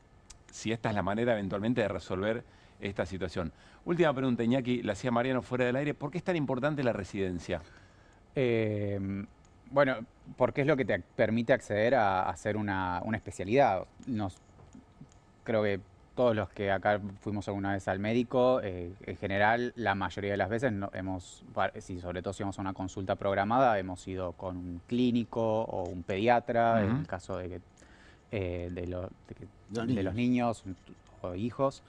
esta es la manera eventualmente de resolver esta situación. Última pregunta, Iñaki, la hacía Mariano fuera del aire. ¿Por qué es tan importante la residencia? Bueno, porque es lo que te permite acceder a hacer una especialidad. Creo que todos los que acá fuimos alguna vez al médico, en general, la mayoría de las veces sobre todo si vamos a una consulta programada, hemos ido con un clínico o un pediatra, en el caso de los niños o hijos.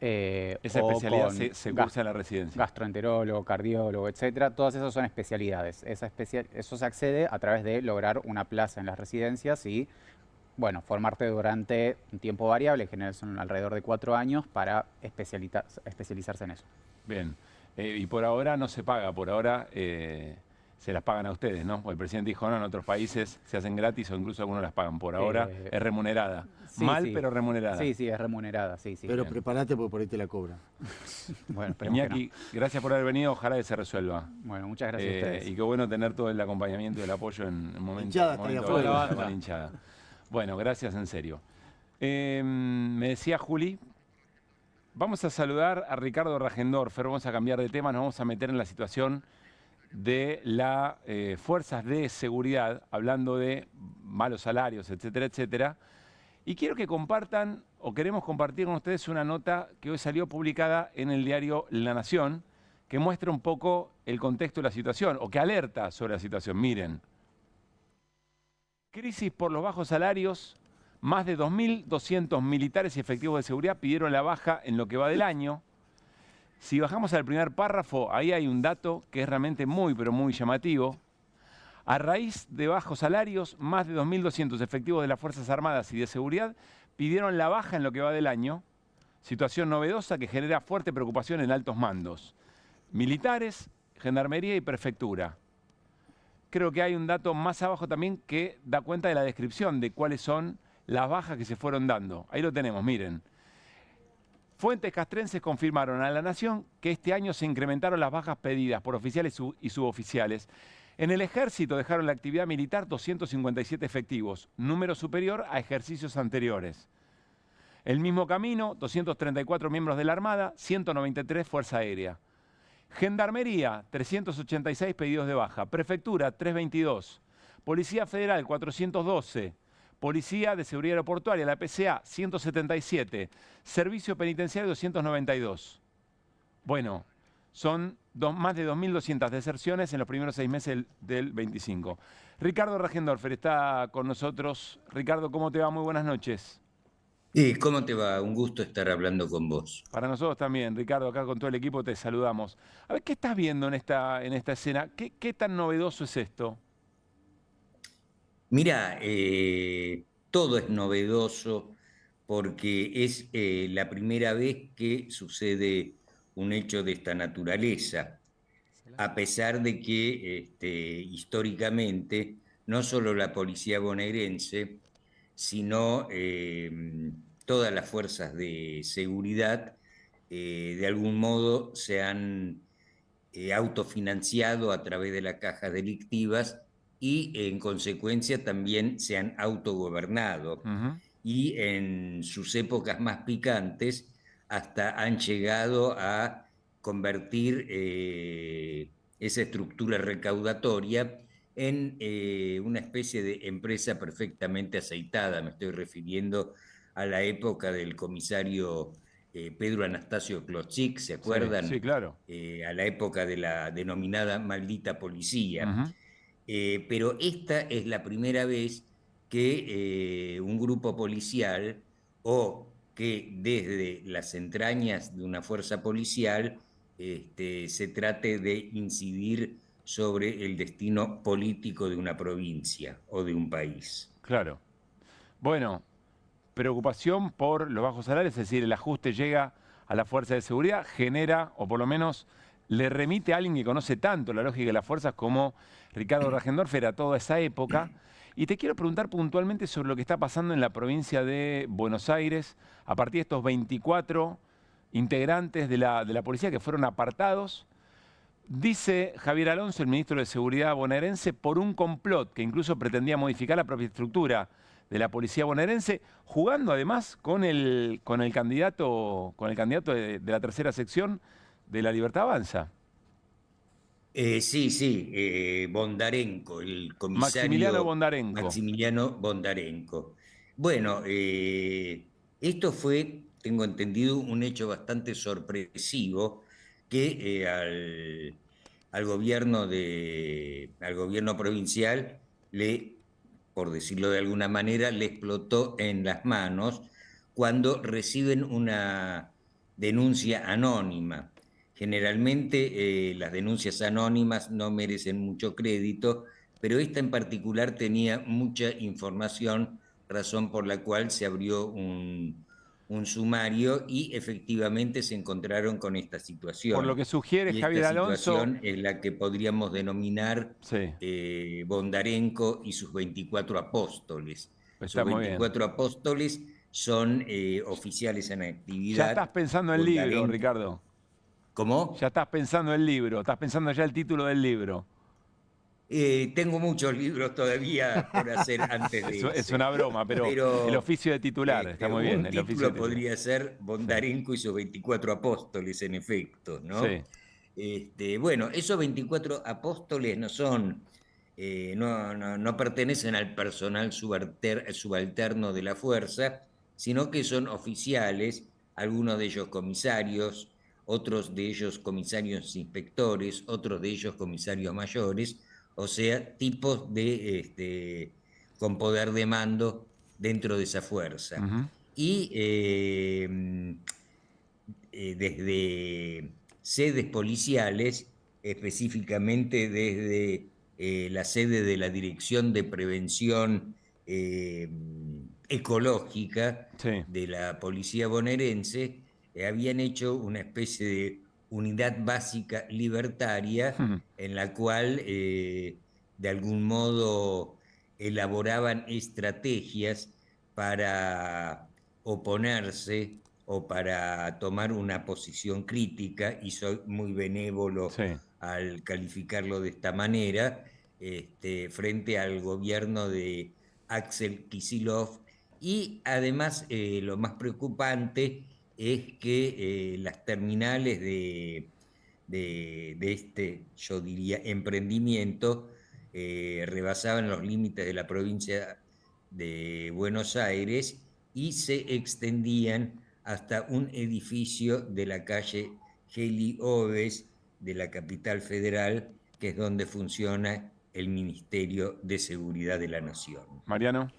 Esa especialidad se cursa en la residencia. Gastroenterólogo, cardiólogo, etcétera. Todas esas son especialidades. Eso se accede a través de lograr una plaza en las residencias y, bueno, formarte durante un tiempo variable, en general son alrededor de 4 años, para especializarse en eso. Bien. Y por ahora no se paga, por ahora se las pagan a ustedes, ¿no? O el presidente dijo, no, en otros países se hacen gratis o incluso algunos las pagan. Por ahora es remunerada. Sí, pero remunerada. Sí, es remunerada, sí. Pero prepárate porque por ahí te la cobran. Bueno, Iñaki, gracias por haber venido, ojalá que se resuelva. Bueno, muchas gracias a ustedes. Y qué bueno tener todo el acompañamiento y el apoyo en un momento. Hinchada. Bueno, gracias en serio. Me decía Juli, vamos a saludar a Ricardo Rajendorfer, vamos a cambiar de tema, nos vamos a meter en la situación de las fuerzas de seguridad, hablando de malos salarios, etcétera, etcétera. Y quiero que compartan, o queremos compartir con ustedes una nota que hoy salió publicada en el diario La Nación, que muestra un poco el contexto de la situación, o que alerta sobre la situación. Miren. Crisis por los bajos salarios. Más de 2.200 militares y efectivos de seguridad pidieron la baja en lo que va del año. Si bajamos al primer párrafo, ahí hay un dato que es realmente muy, pero muy llamativo. A raíz de bajos salarios, más de 2.200 efectivos de las Fuerzas Armadas y de Seguridad pidieron la baja en lo que va del año. Situación novedosa que genera fuerte preocupación en altos mandos. Militares, gendarmería y prefectura. Creo que hay un dato más abajo también que da cuenta de la descripción de cuáles son las bajas que se fueron dando. Ahí lo tenemos, miren. Fuentes castrenses confirmaron a La Nación que este año se incrementaron las bajas pedidas por oficiales y suboficiales. En el Ejército dejaron la actividad militar 257 efectivos, número superior a ejercicios anteriores. El mismo camino, 234 miembros de la Armada, 193 Fuerza Aérea. Gendarmería, 386 pedidos de baja. Prefectura, 322. Policía Federal, 412. Policía de Seguridad Aeroportuaria, la PCA, 177. Servicio Penitenciario, 292. Bueno, son más de 2.200 deserciones en los primeros 6 meses del 25. Ricardo Rajendorfer está con nosotros. Ricardo, ¿cómo te va? Muy buenas noches. ¿Cómo te va? Un gusto estar hablando con vos. Para nosotros también, Ricardo, acá con todo el equipo te saludamos. A ver, ¿qué estás viendo en esta escena? ¿Qué tan novedoso es esto? Mira, todo es novedoso porque es la primera vez que sucede un hecho de esta naturaleza, a pesar de que históricamente no solo la policía bonaerense, sino todas las fuerzas de seguridad de algún modo se han autofinanciado a través de las cajas delictivas y en consecuencia también se han autogobernado. Y en sus épocas más picantes hasta han llegado a convertir esa estructura recaudatoria en una especie de empresa perfectamente aceitada. Me estoy refiriendo a la época del comisario Pedro Anastasio Klotzig, ¿se acuerdan? Sí, claro. A la época de la denominada maldita policía. Pero esta es la primera vez que un grupo policial o que desde las entrañas de una fuerza policial se trate de incidir sobre el destino político de una provincia o de un país. Claro. Bueno, preocupación por los bajos salarios, es decir, el ajuste llega a la fuerza de seguridad, genera, o por lo menos le remite a alguien que conoce tanto la lógica de las fuerzas como Ricardo Rajendorfer a toda esa época. Y te quiero preguntar puntualmente sobre lo que está pasando en la provincia de Buenos Aires a partir de estos 24 integrantes de la policía que fueron apartados. Dice Javier Alonso, el ministro de Seguridad bonaerense, por un complot que incluso pretendía modificar la propia estructura de la policía bonaerense, jugando además con el candidato de la tercera sección de La Libertad Avanza. Sí, Bondarenko, el comisario... Maximiliano Bondarenko. Maximiliano Bondarenko. Bueno, esto fue, tengo entendido, un hecho bastante sorpresivo que al gobierno provincial por decirlo de alguna manera, le explotó en las manos cuando reciben una denuncia anónima. Generalmente las denuncias anónimas no merecen mucho crédito, pero esta en particular tenía mucha información, razón por la cual se abrió un sumario y efectivamente se encontraron con esta situación. Por lo que sugiere Javier Alonso... Esta situación es la que podríamos denominar Bondarenko y sus 24 apóstoles. Está sus 24 apóstoles son oficiales en actividad. Ya estás pensando en el libro, Ricardo. ¿Cómo? Ya estás pensando en el libro, estás pensando ya el título del libro. Tengo muchos libros todavía por hacer antes de eso. Es una broma, pero el oficio de titular está muy bien. El título podría ser Bondarenko y sus 24 apóstoles, en efecto, ¿no? Sí. Bueno, esos 24 apóstoles no son no pertenecen al personal subalterno de la fuerza, sino que son oficiales, algunos de ellos comisarios, otros de ellos comisarios inspectores, otros de ellos comisarios mayores, o sea, tipos con poder de mando dentro de esa fuerza. Y desde sedes policiales, específicamente desde la sede de la Dirección de Prevención Ecológica de la Policía Bonaerense, habían hecho una especie de unidad básica libertaria en la cual de algún modo elaboraban estrategias para oponerse o para tomar una posición crítica, y soy muy benévolo al calificarlo de esta manera, frente al gobierno de Axel Kicillof. Y además lo más preocupante es que las terminales de yo diría, emprendimiento rebasaban los límites de la provincia de Buenos Aires y se extendían hasta un edificio de la calle Heli Oves de la capital federal, que es donde funciona el Ministerio de Seguridad de la Nación. Mariano.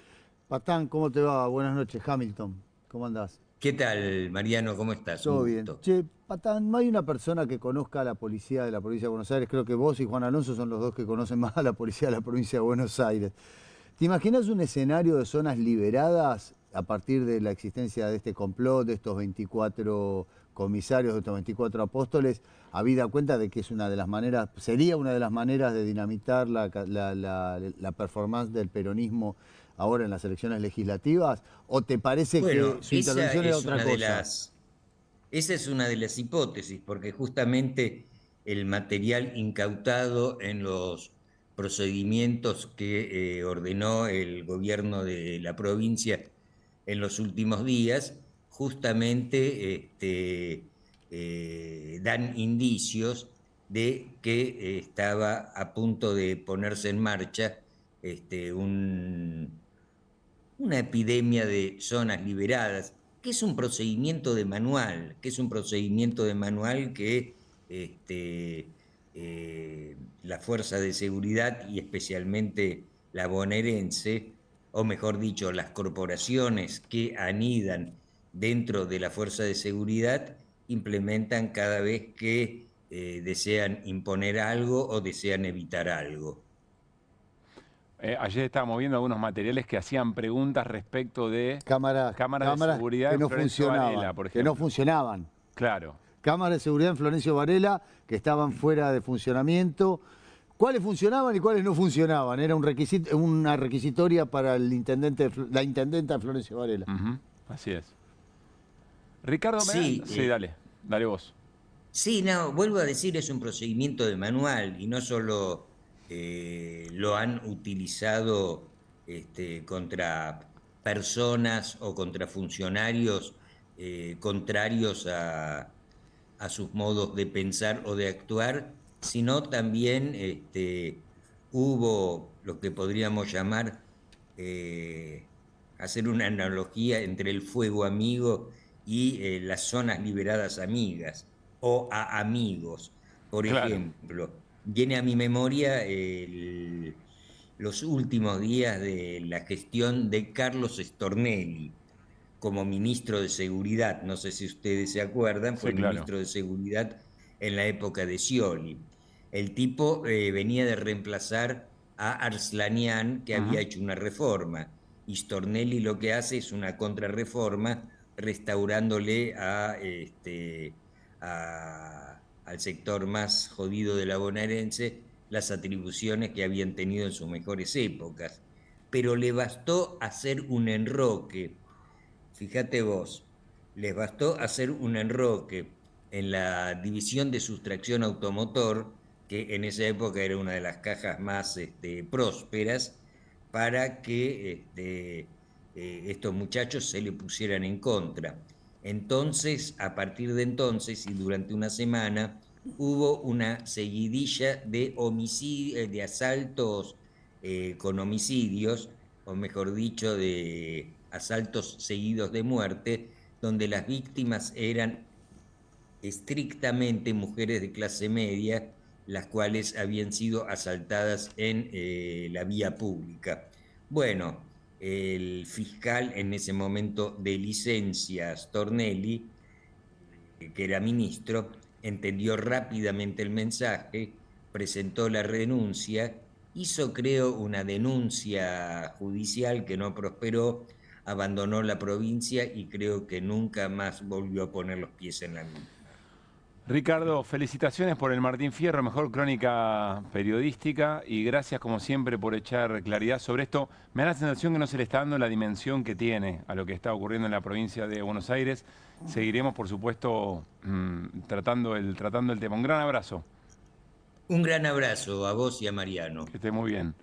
Patán, ¿cómo te va? Buenas noches, Hamilton. ¿Cómo andás? ¿Qué tal, Mariano? ¿Cómo estás? Todo bien. Che, Patán, no hay una persona que conozca a la policía de la provincia de Buenos Aires. Creo que vos y Juan Alonso son los dos que conocen más a la policía de la provincia de Buenos Aires. ¿Te imaginas un escenario de zonas liberadas a partir de la existencia de este complot, de estos 24 comisarios, de estos 24 apóstoles, habida cuenta de que es una de las maneras, sería una de las maneras de dinamitar la performance del peronismo ahora en las elecciones legislativas? ¿O te parece que su intervención era otra cosa? Esa es una de las hipótesis, porque justamente el material incautado en los procedimientos que ordenó el gobierno de la provincia en los últimos días, justamente dan indicios de que estaba a punto de ponerse en marcha una epidemia de zonas liberadas, que es un procedimiento de manual, que la Fuerza de Seguridad, y especialmente la bonaerense, o mejor dicho, las corporaciones que anidan dentro de la Fuerza de Seguridad, implementan cada vez que desean imponer algo o desean evitar algo. Ayer estábamos viendo algunos materiales que hacían preguntas respecto de cámaras de seguridad que no en Florencio funcionaban, Varela, por que ejemplo. no funcionaban. Claro. Cámaras de seguridad en Florencio Varela que estaban fuera de funcionamiento. ¿Cuáles funcionaban y cuáles no funcionaban? Era una requisitoria para la intendenta de Florencio Varela. Así es. Ricardo, sí, dale vos. Sí, no, vuelvo a decir, es un procedimiento de manual, y no solo lo han utilizado contra personas o contra funcionarios contrarios a sus modos de pensar o de actuar, sino también hubo lo que podríamos llamar, hacer una analogía entre el fuego amigo y las zonas liberadas amigas o a amigos. Por ejemplo, viene a mi memoria los últimos días de la gestión de Carlos Stornelli como ministro de Seguridad. No sé si ustedes se acuerdan, fue ministro de Seguridad en la época de Scioli. El tipo venía de reemplazar a Arslanian, que había hecho una reforma, y Stornelli lo que hace es una contrarreforma, restaurándole al sector más jodido de la bonaerense las atribuciones que habían tenido en sus mejores épocas. Pero le bastó hacer un enroque, fíjate vos, les bastó hacer un enroque en la división de sustracción automotor, que en esa época era una de las cajas más prósperas, para que estos muchachos se le pusieran en contra. Entonces, a partir de entonces y durante una semana, hubo una seguidilla de homicidios, de asaltos con homicidios, o mejor dicho, de asaltos seguidos de muerte, donde las víctimas eran estrictamente mujeres de clase media, las cuales habían sido asaltadas en la vía pública. Bueno, el fiscal en ese momento de licencia, Stornelli, que era ministro, entendió rápidamente el mensaje, presentó la renuncia, hizo, creo, una denuncia judicial que no prosperó, abandonó la provincia y creo que nunca más volvió a poner los pies en la misma. Ricardo, felicitaciones por el Martín Fierro, mejor crónica periodística, y gracias como siempre por echar claridad sobre esto. Me da la sensación que no se le está dando la dimensión que tiene a lo que está ocurriendo en la provincia de Buenos Aires. Seguiremos, por supuesto, tratando el tema. Un gran abrazo. Un gran abrazo a vos y a Mariano. Que esté muy bien.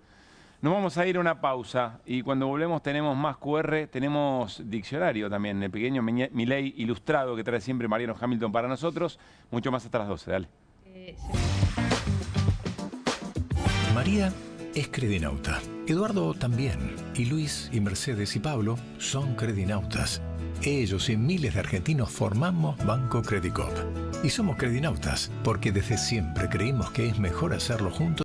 Nos vamos a ir a una pausa y cuando volvemos tenemos más QR, tenemos diccionario también, el pequeño Milei ilustrado que trae siempre Mariano Hamilton para nosotros. Mucho más hasta las 12, dale. María es credinauta, Eduardo también, y Luis y Mercedes y Pablo son credinautas. Ellos y miles de argentinos formamos Banco Credicop. Y somos credinautas porque desde siempre creímos que es mejor hacerlo juntos.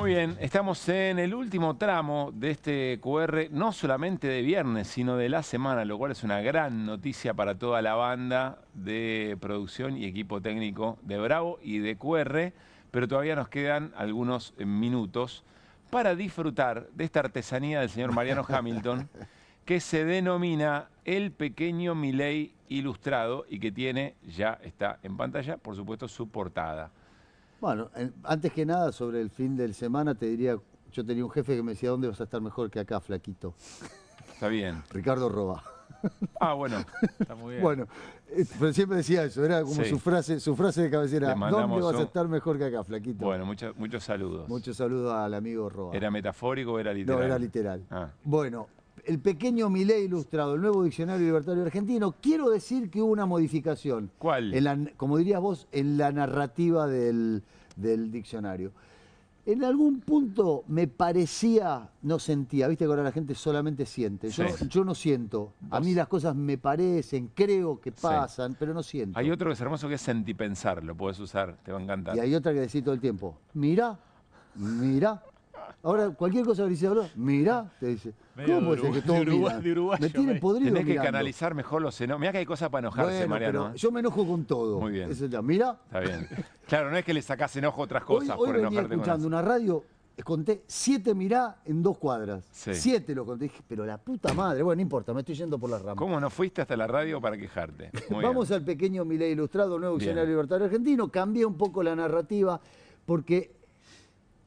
Muy bien, estamos en el último tramo de este QR, no solamente de viernes, sino de la semana, lo cual es una gran noticia para toda la banda de producción y equipo técnico de Bravo y de QR, pero todavía nos quedan algunos minutos para disfrutar de esta artesanía del señor Mariano Hamilton, que se denomina El Pequeño Milei Ilustrado y que tiene, ya está en pantalla, por supuesto, su portada. Bueno, antes que nada, sobre el fin de semana, te diría, yo tenía un jefe que me decía, ¿dónde vas a estar mejor que acá, flaquito? Está bien. Ricardo Roba. Ah, bueno, está muy bien. Bueno, pero siempre decía eso, era como Sí. su frase de cabecera, ¿dónde vas a un- estar mejor que acá, flaquito? Bueno, muchos saludos. Muchos saludos al amigo Roba. ¿Era metafórico o era literal? No, era literal. Ah. Bueno, El Pequeño Milei Ilustrado, el nuevo diccionario libertario argentino. Quiero decir que hubo una modificación. ¿Cuál? Como dirías vos, en la narrativa del diccionario. En algún punto me parecía, no sentía, viste que ahora la gente solamente siente. Sí. Yo no siento. A mí las cosas me parecen, creo que pasan, pero no siento. Hay otro que es hermoso que es sentipensar, lo puedes usar, te va a encantar. Y hay otra que decís todo el tiempo, mirá, mirá. Ahora, cualquier cosa que dice hablar, mirá, te dice. Medio ¿Cómo puede ser que todos miran? Me tiene podrido Tenés que mirando. canalizar mejor los enojos. Mirá que hay cosas para enojarse, Bueno, Mariano. pero yo me enojo con todo. Muy bien. Eso ya, mirá. Está bien. Claro, no es que le sacás enojo a otras Hoy, cosas hoy por venía enojarte con escuchando eso. una radio, conté 7 mirá en 2 cuadras. Sí. 7 lo conté. Dije, pero la puta madre. Bueno, no importa, me estoy yendo por las ramas. ¿Cómo no fuiste hasta la radio para quejarte? Muy Vamos al Pequeño Milei Ilustrado, nuevo Bien. diccionario libertario argentino. Cambié un poco la narrativa porque,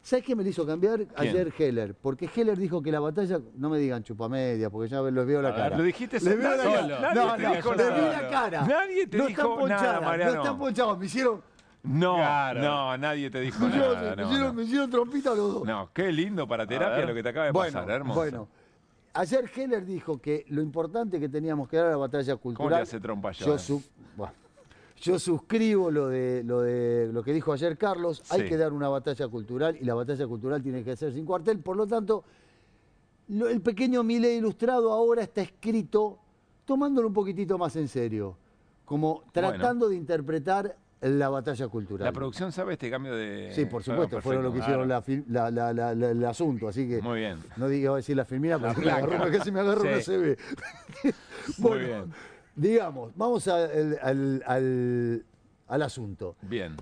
¿sabes qué me lo hizo cambiar? Ayer Heller. Porque Heller dijo que la batalla, no me digan chupamedia, porque ya los veo la A ver, cara. lo dijiste Les veo la solo. cara. Nadie No, te no, dijo les vi nada. la cara. Nadie te no dijo están ponchadas, nada, Mariano. no están ponchados, me hicieron... No, Claro. no, nadie te dijo me nada. No, hicieron, no. me hicieron trompita los dos. No, qué lindo para terapia ver. lo que te acaba de pasar, hermoso. Bueno, ayer Heller dijo que lo importante que teníamos que dar a la batalla cultural. ¿Cómo le hace trompa yo? Yo suscribo lo que dijo ayer Carlos. Hay Sí. que dar una batalla cultural y la batalla cultural tiene que ser sin cuartel. Por lo tanto, el Pequeño Milei Ilustrado ahora está escrito tomándolo un poquitito más en serio, como tratando de interpretar la batalla cultural. ¿La producción sabe este cambio de...? Sí, por supuesto, Ah, fueron lo que perfecto. hicieron el asunto, así que Muy bien. no diga a decir la filmina La porque placa. si me agarro Sí. no se ve. Muy Bueno, bien. digamos, vamos al asunto. Bien.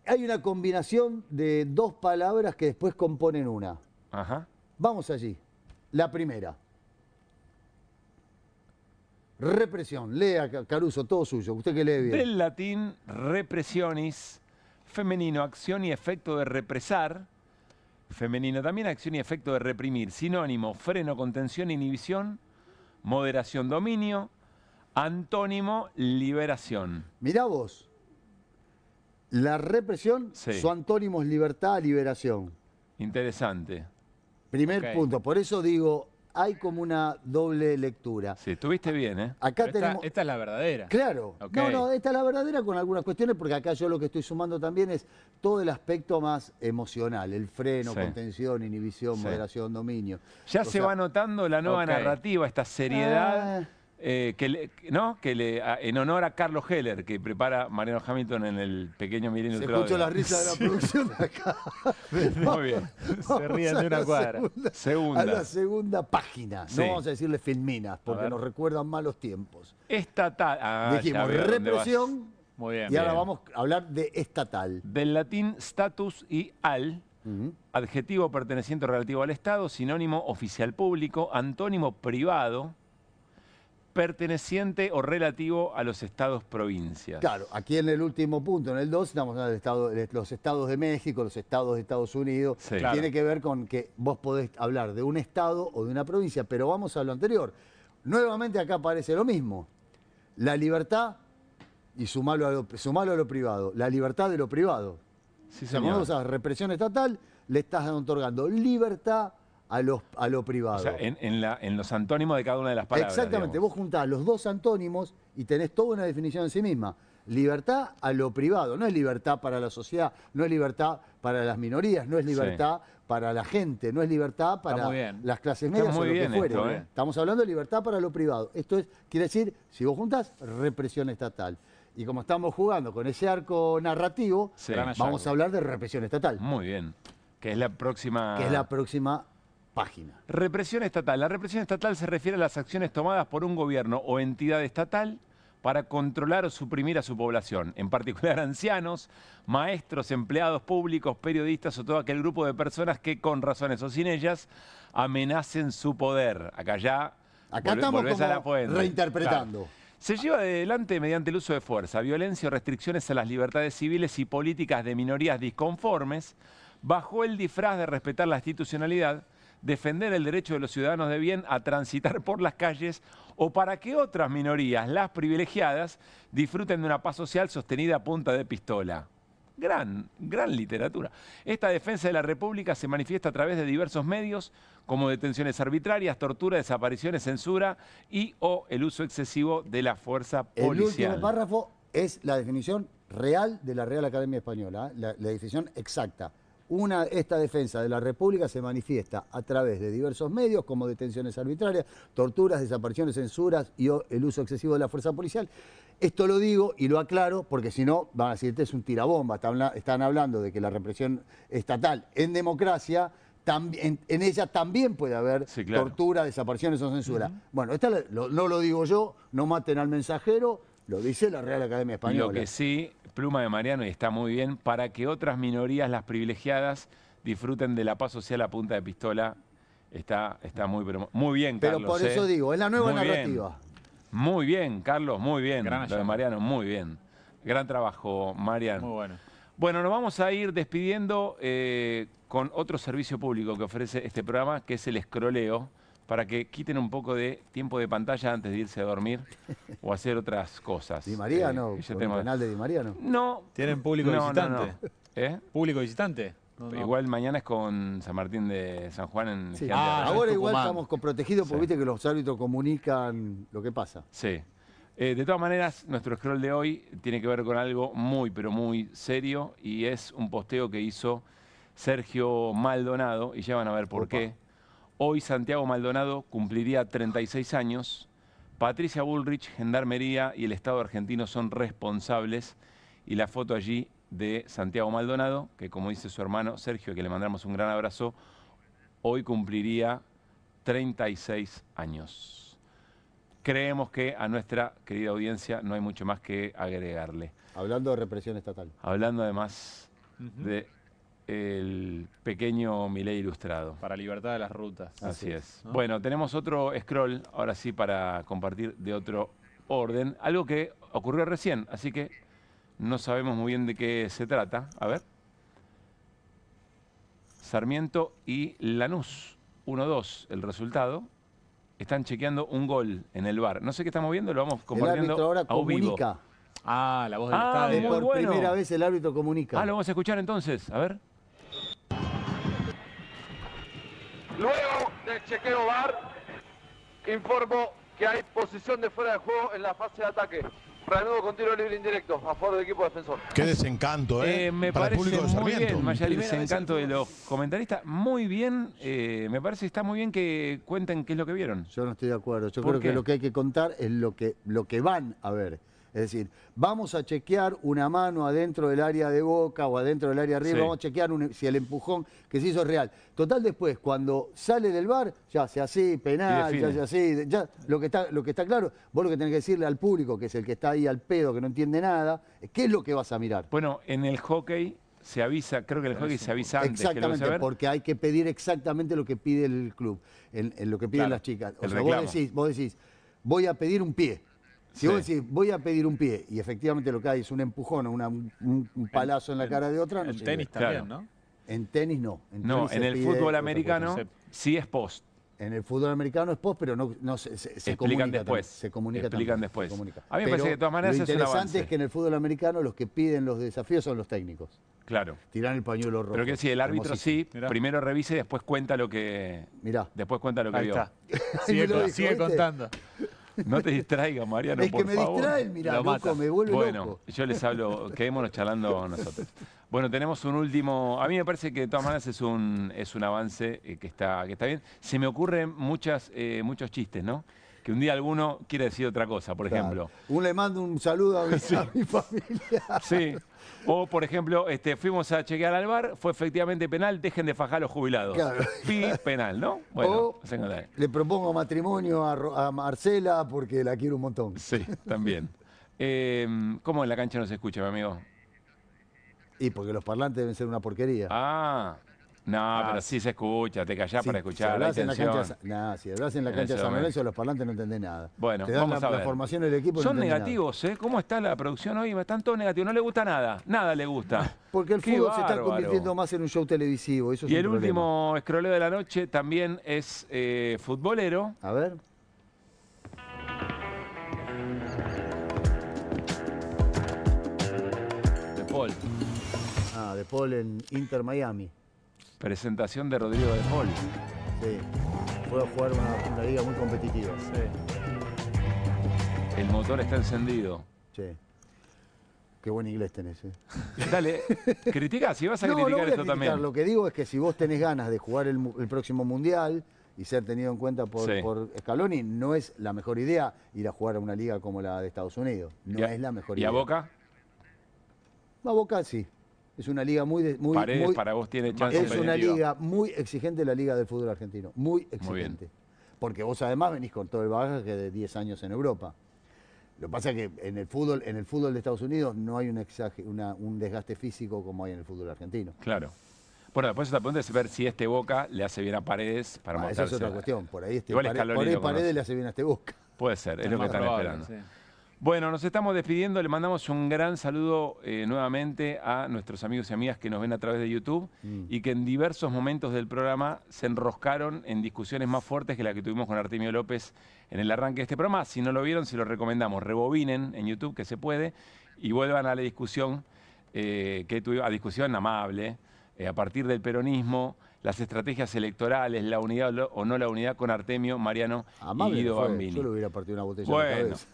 Hay una combinación de 2 palabras que después componen una. Ajá. Vamos allí. La primera. Represión. Lea, Caruso, todo suyo. Usted que lee bien. Del latín repressionis, femenino, acción y efecto de represar. Femenino también, acción y efecto de reprimir. Sinónimo, freno, contención, inhibición. Moderación, dominio. Antónimo, liberación. Mirá vos. La represión, Sí. su antónimo es libertad, liberación. Interesante. Primer Ok. punto. Por eso digo, hay como una doble lectura. Sí, estuviste bien, ¿eh? Acá Pero tenemos... esta es la verdadera. Claro. Ok. No, esta es la verdadera con algunas cuestiones, porque acá yo lo que estoy sumando también es todo el aspecto más emocional, el freno, Sí. contención, inhibición, Sí. moderación, dominio. Ya O se sea, va notando la nueva Ok. narrativa, esta seriedad, en honor a Carlos Heller, que prepara Mariano Hamilton en el Pequeño Milei Se Ilustrado. escucha la risa de la producción de acá. Muy bien. Se ríen de una cuadra. Segunda. A la segunda página. Sí. No vamos a decirle filminas, A porque ver. nos recuerdan malos tiempos. Estatal. Ah, Dijimos ya veo dónde vas. represión Muy bien. y ahora bien. vamos a hablar de estatal. Del latín status y al, adjetivo perteneciente o relativo al Estado, sinónimo oficial público, antónimo privado, perteneciente o relativo a los estados provincias. Claro, aquí en el último punto, en el 2, estamos hablando del los estados de México, los estados de Estados Unidos. Sí. Tiene Claro. que ver con que vos podés hablar de un estado o de una provincia, pero vamos a lo anterior. Nuevamente acá aparece lo mismo. La libertad, y sumalo a lo privado, la libertad de lo privado. Sí, O sea, señor. cuando vos hagas represión estatal, le estás otorgando libertad a lo privado. O sea, en los antónimos de cada una de las palabras. Exactamente, digamos. vos juntás los dos antónimos y tenés toda una definición en sí misma. Libertad a lo privado, no es libertad para la sociedad, no es libertad para las minorías, no es libertad para la gente, no es libertad para muy bien. las clases Está medias o muy lo que bien fuere. esto, ¿eh? Estamos hablando de libertad para lo privado. Esto quiere decir, si vos juntás, represión estatal. Y como estamos jugando con ese arco narrativo, Sí. vamos a hablar de represión estatal. Muy bien. Que es la próxima... Que es la próxima página. Represión estatal. La represión estatal se refiere a las acciones tomadas por un gobierno o entidad estatal para controlar o suprimir a su población, en particular ancianos, maestros, empleados públicos, periodistas o todo aquel grupo de personas que con razones o sin ellas amenacen su poder. Acá ya estamos volvés como a la fuente. reinterpretando. Claro. Se lleva adelante mediante el uso de fuerza, violencia o restricciones a las libertades civiles y políticas de minorías disconformes, bajo el disfraz de respetar la institucionalidad, defender el derecho de los ciudadanos de bien a transitar por las calles o para que otras minorías, las privilegiadas, disfruten de una paz social sostenida a punta de pistola. Gran literatura. Esta defensa de la República se manifiesta a través de diversos medios, como detenciones arbitrarias, tortura, desapariciones, censura y o el uso excesivo de la fuerza policial. El último párrafo es la definición real de la Real Academia Española, la definición exacta. Esta defensa de la República se manifiesta a través de diversos medios, como detenciones arbitrarias, torturas, desapariciones, censuras y el uso excesivo de la fuerza policial. Esto lo digo y lo aclaro porque si no van a decir, este es un tirabomba. Están hablando de que la represión estatal en democracia, en ella también puede haber tortura, desapariciones o censura. Bueno, no lo digo yo, no maten al mensajero, lo dice la Real Academia Española. Lo que sí, pluma de Mariano, y está muy bien, para que otras minorías, las privilegiadas, disfruten de la paz social a punta de pistola, está muy bien, Carlos. Pero por eso digo, es la nueva muy narrativa. Bien. Muy bien, Carlos, muy bien. Lo de Mariano, muy bien. Gran trabajo, Mariano. Muy bueno. Bueno, nos vamos a ir despidiendo con otro servicio público que ofrece este programa, que es el escroleo, para que quiten un poco de tiempo de pantalla antes de irse a dormir o hacer otras cosas. ¿Di María no? ¿El canal de Di María no? No. ¿Tienen público visitante? No. ¿Público visitante? No. Igual mañana es con San Martín de San Juan en sí. Ahora igual estamos protegidos porque viste que los árbitros comunican lo que pasa. Sí. De todas maneras, nuestro scroll de hoy tiene que ver con algo muy, pero muy serio y es un posteo que hizo Sergio Maldonado y ya van a ver por qué. Hoy Santiago Maldonado cumpliría 36 años. Patricia Bullrich, Gendarmería y el Estado argentino son responsables y la foto allí de Santiago Maldonado, que como dice su hermano Sergio, que le mandamos un gran abrazo, hoy cumpliría 36 años. Creemos que a nuestra querida audiencia no hay mucho más que agregarle. Hablando de represión estatal. Hablando además de el pequeño Milei ilustrado. Para libertad de las rutas. Así es. ¿No? Bueno, tenemos otro scroll, ahora sí, para compartir de otro orden. Algo que ocurrió recién, así que no sabemos muy bien de qué se trata. A ver. Sarmiento y Lanús, 1-2 el resultado. Están chequeando un gol en el VAR. No sé qué estamos viendo, lo vamos compartiendo ahora a comunica. vivo. Ah, la voz del estadio. Por primera vez el árbitro comunica. Lo vamos a escuchar entonces, a ver. Luego del chequeo VAR, informo que hay posición de fuera de juego en la fase de ataque. Reanudo con tiro libre indirecto a favor del equipo defensor. Qué desencanto, me para parece el público de muy Sarmiento. bien, Mayari, el desencanto de los comentaristas. Muy bien, me parece que está muy bien que cuenten qué es lo que vieron. Yo no estoy de acuerdo. Yo creo que lo que hay que contar es lo que van a ver. Es decir, vamos a chequear una mano adentro del área de Boca o adentro del área de arriba, vamos a chequear si el empujón que se hizo es real. Total, después, cuando sale del VAR, ya sea así, penal, ya sea así, ya lo que está claro, vos lo que tenés que decirle al público, que es el que está ahí al pedo, que no entiende nada, ¿qué es lo que vas a mirar? Bueno, en el hockey se avisa, creo que en el hockey se avisa antes. Exactamente, que lo porque hay que pedir exactamente lo que pide el club, en lo que piden las chicas. O sea, vos decís, voy a pedir un pie. Si vos decís, voy a pedir un pie, y efectivamente lo que hay es un empujón o un palazo en la cara de otra, no en tenis también, ¿no? En tenis no. En el fútbol americano sí es post. En el fútbol americano es post, pero no se comunican después. Se comunica explican también, después. Se comunica. A mí me parece que de todas maneras lo es un avance. interesante es que en el fútbol americano los que piden los desafíos son los técnicos. Claro. Tiran el pañuelo rojo. Pero que si el árbitro primero revise y después cuenta lo que. Después cuenta lo que vio. Sigue contando. No te distraigas, Mariano, por favor. Es que me distraen, mirá, loco, me vuelve loco. Bueno, yo les hablo, quedémonos charlando nosotros. Bueno, tenemos un último. A mí me parece que de todas maneras es un avance que está bien. Se me ocurren muchos chistes, ¿no? que un día alguno quiere decir otra cosa, por ejemplo. Le mando un saludo a mi familia. Sí. O, por ejemplo, fuimos a chequear al bar, fue efectivamente penal, dejen de fajar a los jubilados. Claro. Penal, ¿no? Bueno, le propongo matrimonio a Marcela porque la quiero un montón. Sí, también. ¿Cómo en la cancha no se escucha, mi amigo? Y porque los parlantes deben ser una porquería. No, pero sí se escucha, te callás para escuchar. Si hablas en la cancha de San Lorenzo, los parlantes no entendés nada. Bueno, te dan vamos a ver. La formación del equipo. Son negativos, ¿eh? ¿Cómo está la producción hoy? Están todos negativos, no le gusta nada. Nada le gusta. Porque el fútbol se está convirtiendo más en un show televisivo. Eso es y el último escroleo de la noche también es futbolero. A ver. De Paul. De Paul en Inter Miami. Presentación de Rodrigo de Paul. Sí. Fue a jugar una liga muy competitiva. Sí. El motor está encendido. Sí. Qué buen inglés tenés, Dale, critica, si vas a criticar esto también. Lo que digo es que si vos tenés ganas de jugar el próximo Mundial y ser tenido en cuenta por Scaloni, no es la mejor idea ir a jugar a una liga como la de Estados Unidos. No es la mejor idea. ¿Y a Boca? A Boca sí. Es una liga muy Paredes para vos tiene chance. Es una liga muy exigente, la liga del fútbol argentino. Muy exigente. Porque vos además venís con todo el bagaje de 10 años en Europa. Lo que pasa es que en el fútbol de Estados Unidos no hay un desgaste físico como hay en el fútbol argentino. Claro. Bueno, después otra pregunta es ver si Boca le hace bien a Paredes para mostrarse. Esa es otra cuestión. Por ahí Paredes le hace bien a Boca. Puede ser, es lo que están esperando. Sí. Bueno, nos estamos despidiendo. Le mandamos un gran saludo nuevamente a nuestros amigos y amigas que nos ven a través de YouTube y que en diversos momentos del programa se enroscaron en discusiones más fuertes que la que tuvimos con Artemio López en el arranque de este programa. Si no lo vieron, se lo recomendamos. Rebobinen en YouTube, que se puede, y vuelvan a la discusión, que tuvimos, a discusión amable, a partir del peronismo, las estrategias electorales, la unidad o no la unidad con Artemio, Mariano y Guido Bambini. Yo le hubiera partido una botella en la cabeza.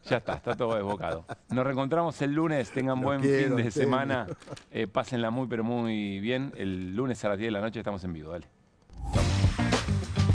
Ya está todo desbocado. Nos reencontramos el lunes, tengan buen fin de semana, pásenla muy pero muy bien. El lunes a las 10 de la noche estamos en vivo, dale.